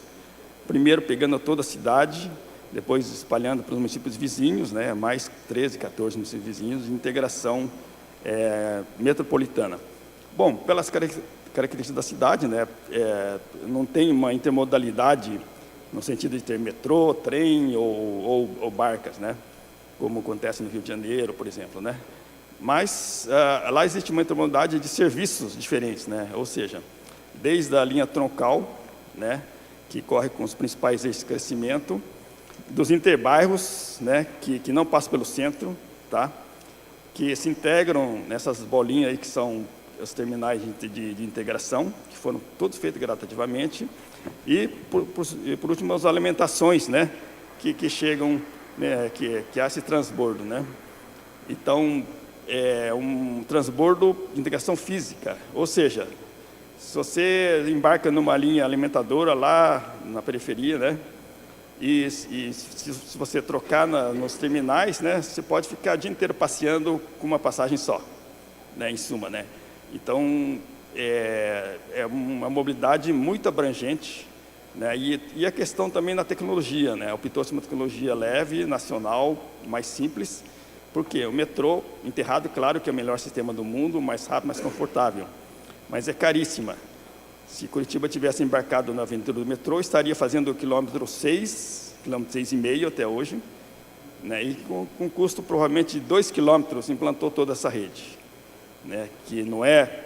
primeiro pegando toda a cidade, depois espalhando para os municípios vizinhos, né, mais 13, 14 municípios vizinhos, de integração metropolitana. Bom, pelas características da cidade, né, não tem uma intermodalidade no sentido de ter metrô, trem ou barcas, né, como acontece no Rio de Janeiro, por exemplo, né. Mas lá existe uma intermodalidade de serviços diferentes, né, ou seja, desde a linha troncal, né, que corre com os principais eixos de crescimento, dos interbairros, né, que não passam pelo centro, tá, que se integram nessas bolinhas aí que são os terminais de integração, que foram todos feitos gradativamente, e, por último, as alimentações, né, que chegam, né, que há esse transbordo, né. Então, é um transbordo de integração física, ou seja, se você embarca numa linha alimentadora lá na periferia, né, e se você trocar nos terminais, né, você pode ficar o dia inteiro passeando com uma passagem só, né, em suma, né. Então, é uma mobilidade muito abrangente, né, e a questão também da tecnologia, né, optou-se uma tecnologia leve, nacional, mais simples, porque o metrô, enterrado, claro que é o melhor sistema do mundo, mais rápido, mais confortável, mas é caríssima. Se Curitiba tivesse embarcado na aventura do metrô, estaria fazendo o quilômetro 6, quilômetro 6,5 até hoje, né, e com custo provavelmente de 2 quilômetros implantou toda essa rede, né, que não é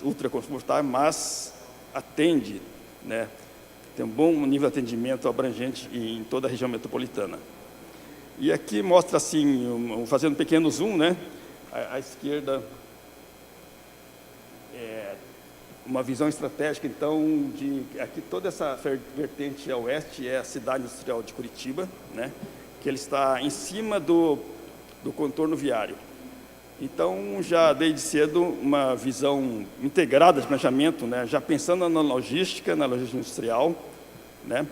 ultra confortável, mas atende, né, tem um bom nível de atendimento abrangente em toda a região metropolitana. E aqui mostra assim, fazendo um pequeno zoom, né, à esquerda, uma visão estratégica, então, aqui toda essa vertente a oeste é a cidade industrial de Curitiba, né, que ele está em cima do contorno viário. Então, já desde cedo, uma visão integrada de planejamento, né, já pensando na logística industrial, né,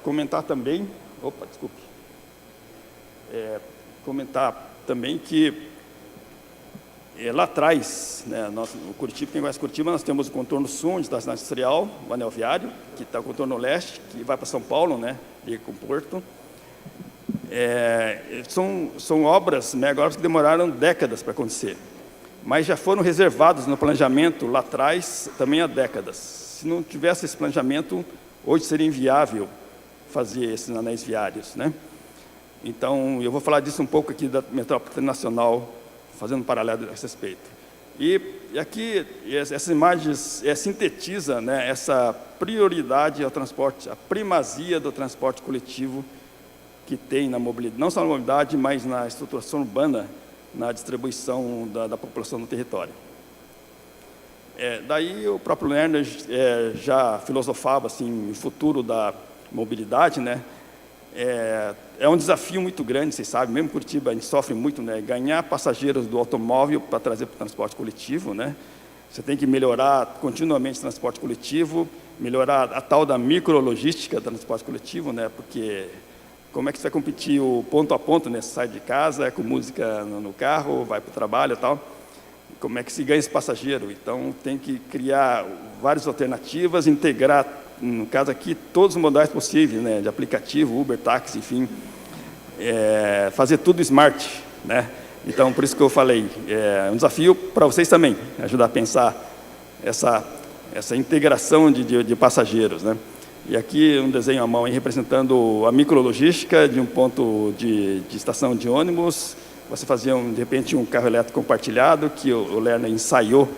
comentar também, comentar também que lá atrás, né, o Curitiba, quem conhece Curitiba, nós temos o contorno sul, onde está a cidade industrial, o anel viário, que está o contorno leste, que vai para São Paulo, né, liga com o Porto. São obras, megawatts, que demoraram décadas para acontecer, mas já foram reservados no planejamento lá atrás também há décadas. Se não tivesse esse planejamento, hoje seria inviável fazer esses anéis viários, né? Então, eu vou falar disso um pouco aqui da metrópole nacional, fazendo um paralelo a esse respeito. E aqui, essas imagens sintetizam, né, essa prioridade ao transporte, a primazia do transporte coletivo que tem na mobilidade, não só na mobilidade, mas na estruturação urbana, na distribuição da população no território. Daí o próprio Lerner já filosofava assim, o futuro da mobilidade, né? É um desafio muito grande, vocês sabem, mesmo Curitiba a gente sofre muito, né, ganhar passageiros do automóvel para trazer para o transporte coletivo, né? Você tem que melhorar continuamente o transporte coletivo, melhorar a tal da micrologística do transporte coletivo, né? Porque como é que você vai competir o ponto a ponto, né? Você sai de casa, com música no carro, vai para o trabalho e tal. Como é que se ganha esse passageiro? Então, tem que criar várias alternativas, integrar, no caso aqui, todos os modais possíveis, né? De aplicativo, Uber, táxi, enfim. Fazer tudo smart, né? Então, por isso que eu falei, é um desafio para vocês também, ajudar a pensar essa integração de passageiros, né? E aqui um desenho à mão aí, representando a micrologística de um ponto de estação de ônibus. Você fazia, de repente, um carro elétrico compartilhado, que o Lerner ensaiou,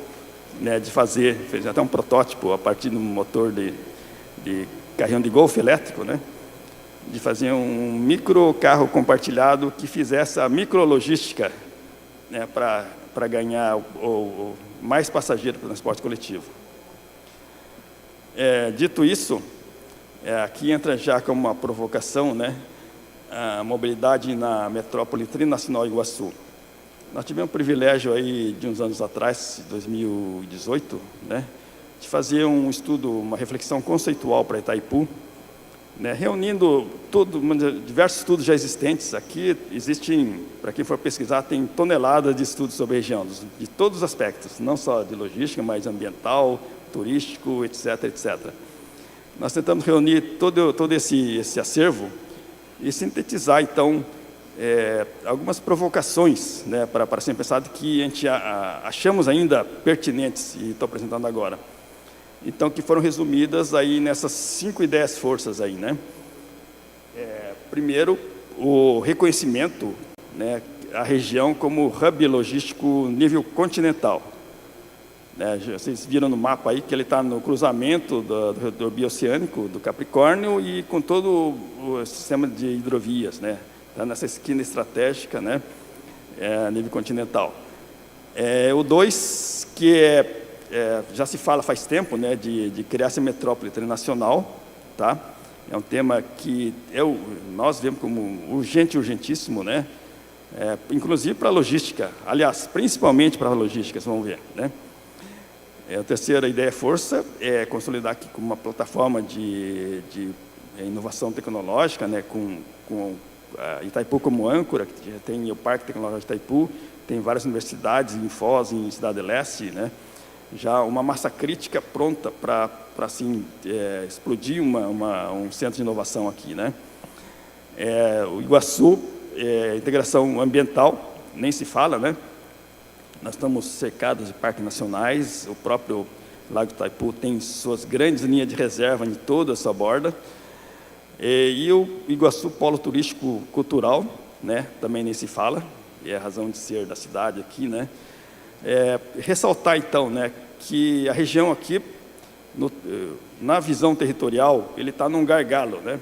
né, de fazer, fez até um protótipo a partir de um motor de carrinho de golfe elétrico, né, de fazer um micro carro compartilhado que fizesse a micrologística, né, para ganhar mais passageiros para o transporte coletivo. Dito isso, aqui entra já como uma provocação, né, a mobilidade na metrópole trinacional Iguaçu. Nós tivemos o privilégio aí de uns anos atrás, 2018, né, de fazer um estudo, uma reflexão conceitual para Itaipu, né, reunindo diversos estudos já existentes. Aqui existem, para quem for pesquisar, tem toneladas de estudos sobre a região, de todos os aspectos, não só de logística, mas ambiental, turístico, etc., etc. nós tentamos reunir todo esse acervo e sintetizar, então, algumas provocações, né, para ser pensado, que a gente achamos ainda pertinentes, e estou apresentando agora. Então, que foram resumidas aí nessas 5 ideias forças aí, né? Primeiro, o reconhecimento, né, a região como hub logístico nível continental. Né, vocês viram no mapa aí que ele está no cruzamento do bioceânico, do Capricórnio, e com todo o sistema de hidrovias, né? Está nessa esquina estratégica, né, a nível continental. O 2, que já se fala faz tempo, né, de criar essa metrópole internacional, tá? É um tema que nós vemos como urgente, urgentíssimo, né? Inclusive para a logística, aliás, principalmente para a logística, vocês vão ver, né? A terceira ideia força é consolidar aqui como uma plataforma de inovação tecnológica, né, com Itaipu como âncora, que já tem o Parque Tecnológico de Itaipu, tem várias universidades em Foz, em Cidade do Leste, né? Já uma massa crítica pronta para assim, explodir um centro de inovação aqui, né? O Iguaçu, integração ambiental, nem se fala, né? Nós estamos cercados de parques nacionais, o próprio Lago Itaipu tem suas grandes linhas de reserva em toda a sua borda, e o Iguaçu, polo turístico cultural, né? Também nem se fala, é a razão de ser da cidade aqui, né? Ressaltar, então, né, que a região aqui, na visão territorial, ele está num gargalo, né?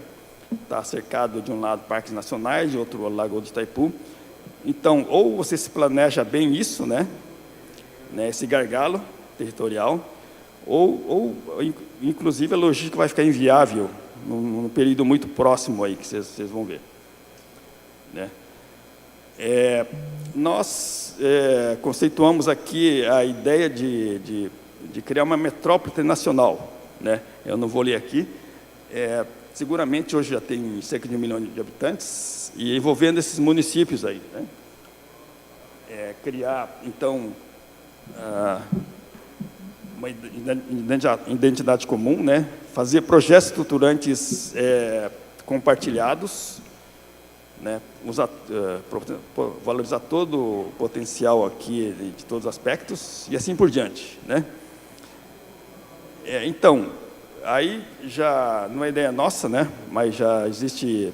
Está cercado de um lado parques nacionais, de outro Lago de Itaipu. Então, ou você se planeja bem isso, né, esse gargalo territorial, ou inclusive a logística vai ficar inviável num período muito próximo aí, que vocês vão ver, né? Nós conceituamos aqui a ideia de criar uma metrópole internacional, né? Eu não vou ler aqui. Seguramente hoje já tem cerca de 1 milhão de habitantes, e envolvendo esses municípios aí, né? Criar, então, uma identidade comum, né? Fazer projetos estruturantes compartilhados, né? Valorizar todo o potencial aqui de todos os aspectos e assim por diante, né? Então, aí já não é ideia nossa, né? Mas já existe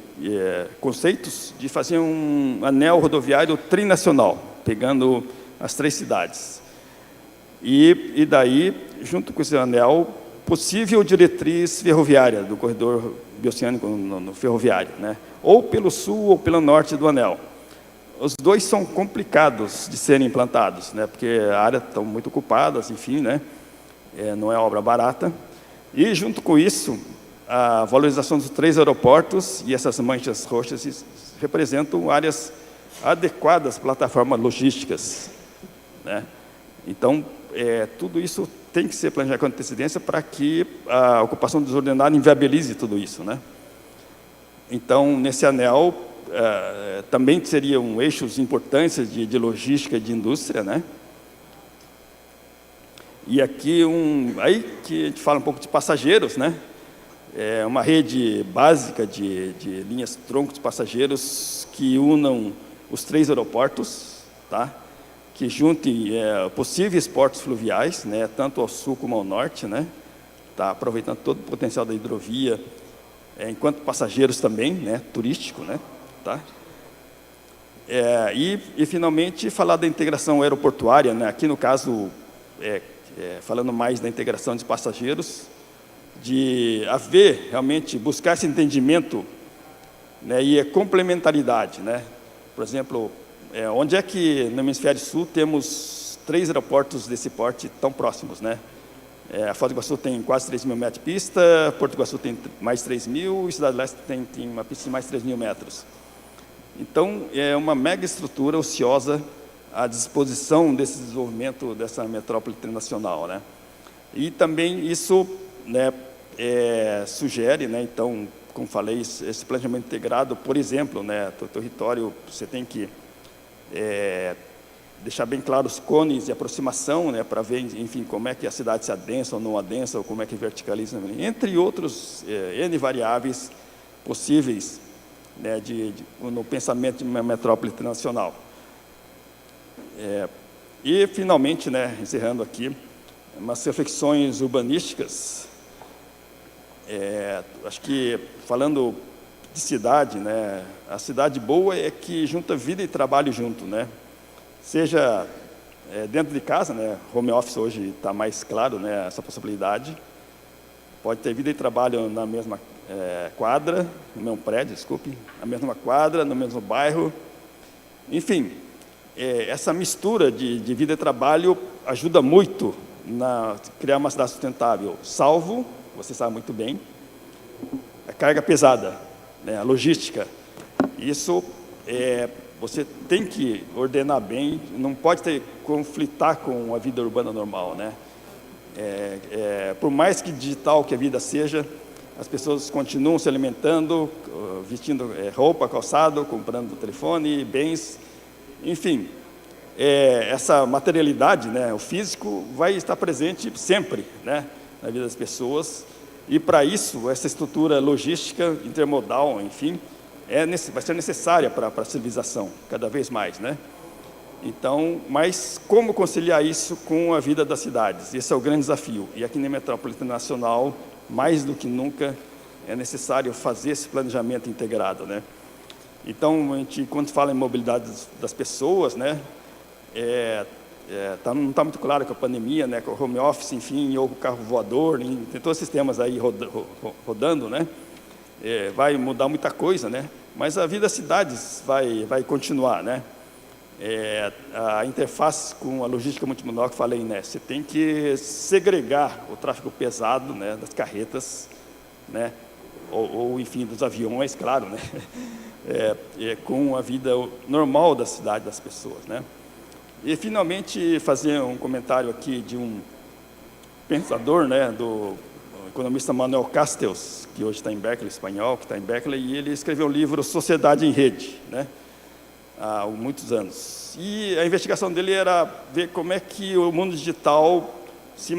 conceitos de fazer um anel rodoviário trinacional, pegando as 3 cidades. E daí, junto com esse anel, possível diretriz ferroviária do corredor bioceânico no ferroviário, né? Ou pelo sul ou pelo norte do anel. Os 2 são complicados de serem implantados, né? Porque a área estão muito ocupadas, enfim, né? Não é obra barata. E, junto com isso, a valorização dos 3 aeroportos e essas manchas roxas representam áreas adequadas, plataformas logísticas, né? Então, tudo isso tem que ser planejado com antecedência para que a ocupação desordenada inviabilize tudo isso, né? Então, nesse anel, também seriam eixos importantes de logística e de indústria, né? E aqui, aí que a gente fala um pouco de passageiros, né? Uma rede básica de linhas tronco de passageiros que unam os 3 aeroportos, tá? Que juntem possíveis portos fluviais, né? Tanto ao sul como ao norte, né? Tá? Aproveitando todo o potencial da hidrovia, enquanto passageiros também, né? Turístico, né? Tá? E finalmente, falar da integração aeroportuária, né? Aqui no caso, falando mais da integração de passageiros, de haver realmente, buscar esse entendimento, né, e a complementaridade, né? Por exemplo, onde é que no hemisfério sul temos 3 aeroportos desse porte tão próximos, né? A Foz do Iguaçu tem quase 3.000 metros de pista, Porto Iguaçu tem mais 3.000 e Cidade do Leste tem uma pista de mais 3.000 metros. Então, é uma mega estrutura ociosa à disposição desse desenvolvimento dessa metrópole internacional, né? E também isso, né, sugere, né, então, como falei, esse planejamento integrado, por exemplo, né, o território, você tem que deixar bem claro os cones de aproximação, né, para ver, enfim, como é que a cidade se adensa ou não adensa, ou como é que verticaliza, entre outros N variáveis possíveis, né, no pensamento de uma metrópole internacional. E, finalmente, né, encerrando aqui, umas reflexões urbanísticas. Acho que, falando de cidade, né, a cidade boa é que junta vida e trabalho junto, né? Seja dentro de casa, né, home office hoje está mais claro, né, essa possibilidade. Pode ter vida e trabalho na mesma quadra, no mesmo prédio, desculpe, na mesma quadra, no mesmo bairro. Enfim, essa mistura de vida e trabalho ajuda muito na criar uma cidade sustentável, salvo, você sabe muito bem, a carga pesada, né, a logística. Isso você tem que ordenar bem, não pode conflitar com a vida urbana normal, né? Por mais que digital que a vida seja, as pessoas continuam se alimentando, vestindo roupa, calçado, comprando telefone, bens, enfim. Essa materialidade, né, o físico, vai estar presente sempre, né, na vida das pessoas. E, para isso, essa estrutura logística, intermodal, enfim, vai ser necessária para a civilização, cada vez mais, né? Então, mas como conciliar isso com a vida das cidades? Esse é o grande desafio. E aqui na Metrópole Internacional, mais do que nunca, é necessário fazer esse planejamento integrado, né? Então, a gente, quando fala em mobilidade das pessoas, né, não está muito claro com a pandemia, né, com o home office, enfim, ou com o carro voador, tem todos esses temas aí rodando, né? Vai mudar muita coisa, né? Mas a vida das cidades vai continuar, né? A interface com a logística multimodal que falei, né? Você tem que segregar o tráfego pesado, né, das carretas, né? Ou enfim, dos aviões, claro, né? Com a vida normal da cidade das pessoas, né? E, finalmente, fazer um comentário aqui de um pensador, né, do economista Manuel Castells, que hoje está em Berkeley, espanhol, que está em Berkeley, e ele escreveu o livro Sociedade em Rede, né, há muitos anos. E a investigação dele era ver como é que o mundo digital se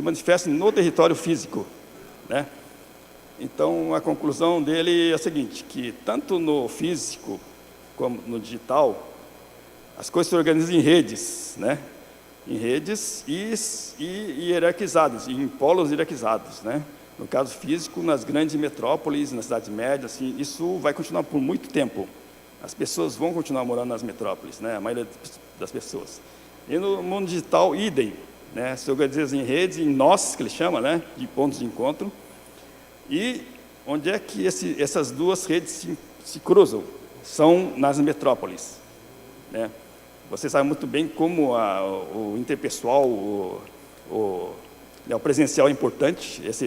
manifesta no território físico, né? Então, a conclusão dele é a seguinte, que tanto no físico como no digital, as coisas se organizam em redes, né? Em redes e hierarquizadas, em polos hierarquizados, né? No caso físico, nas grandes metrópoles, nas cidades médias, assim, isso vai continuar por muito tempo. As pessoas vão continuar morando nas metrópoles, né? A maioria das pessoas. E no mundo digital, idem, né? Se organiza em redes, em nós, que ele chama, né? De pontos de encontro. E onde é que essas duas redes se cruzam? São nas metrópoles, né? Você sabe muito bem como o interpessoal, o presencial é importante. Esse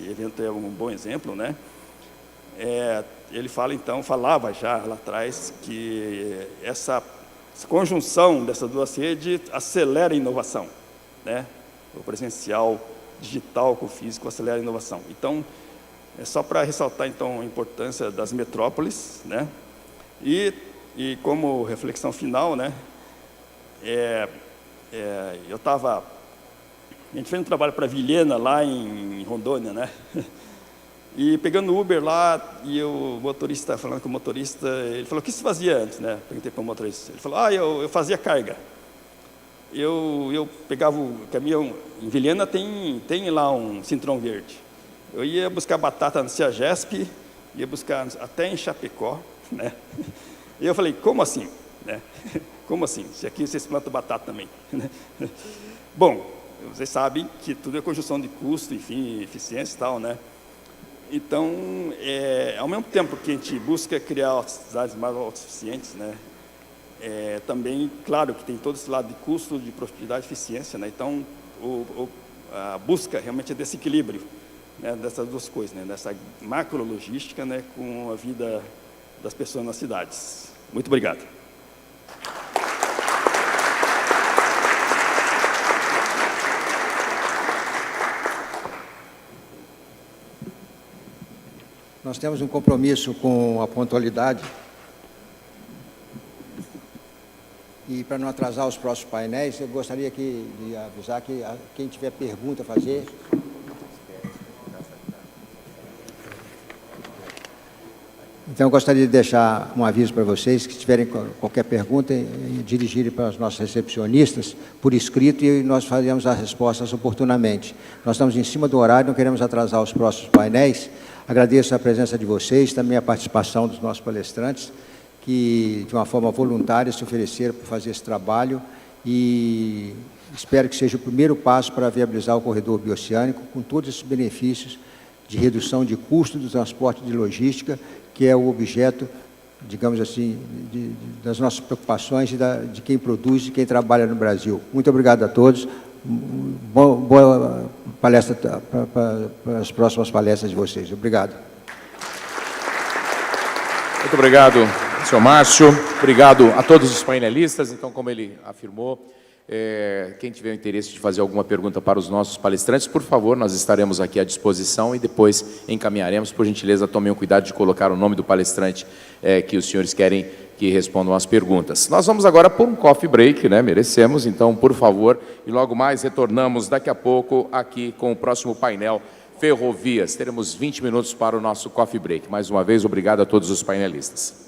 evento é um bom exemplo, né? Ele falava já lá atrás que essa conjunção dessas duas redes acelera a inovação, né? O presencial digital com o físico acelera a inovação. Então, é só para ressaltar então a importância das metrópoles, né? E como reflexão final, né, a gente fez um trabalho para Vilhena, lá em Rondônia, né, e pegando o Uber lá, e o motorista, falando com o motorista, ele falou, o que você fazia antes, né? Perguntei para o motorista, ele falou, eu fazia carga. Eu pegava o caminhão, em Vilhena tem lá um Cinturão Verde. Eu ia buscar batata na Ciagesp, ia buscar até em Chapecó, né? E eu falei, como assim? Né? Como assim? Se aqui vocês plantam batata também. Bom, vocês sabem que tudo é conjunção de custo, enfim, eficiência e tal, né? Então, ao mesmo tempo que a gente busca criar cidades mais autossuficientes, né? Também, claro, que tem todo esse lado de custo, de produtividade e eficiência, né? Então, a busca realmente é desse equilíbrio, né? Dessas duas coisas, né? Dessa macrologística, né? Com a vida das pessoas nas cidades. Muito obrigado. Nós temos um compromisso com a pontualidade. E para não atrasar os próximos painéis, eu gostaria de avisar que quem tiver pergunta a fazer... Então, eu gostaria de deixar um aviso para vocês, que tiverem qualquer pergunta, dirigirem para os nossos recepcionistas por escrito e nós faremos as respostas oportunamente. Nós estamos em cima do horário, não queremos atrasar os próximos painéis. Agradeço a presença de vocês, também a participação dos nossos palestrantes, que, de uma forma voluntária, se ofereceram para fazer esse trabalho e espero que seja o primeiro passo para viabilizar o corredor bioceânico, com todos esses benefícios de redução de custo do transporte de logística, que é o objeto, digamos assim, das nossas preocupações e de quem produz e quem trabalha no Brasil. Muito obrigado a todos. Boa palestra para as próximas palestras de vocês. Obrigado. Muito obrigado, senhor Márcio. Obrigado a todos os painelistas. Então, como ele afirmou, quem tiver interesse de fazer alguma pergunta para os nossos palestrantes, por favor, nós estaremos aqui à disposição e depois encaminharemos. Por gentileza, tomem o cuidado de colocar o nome do palestrante que os senhores querem que respondam às perguntas. Nós vamos agora por um coffee break, né? Merecemos, então, por favor, e logo mais retornamos daqui a pouco aqui com o próximo painel Ferrovias. Teremos 20 minutos para o nosso coffee break. Mais uma vez, obrigado a todos os painelistas.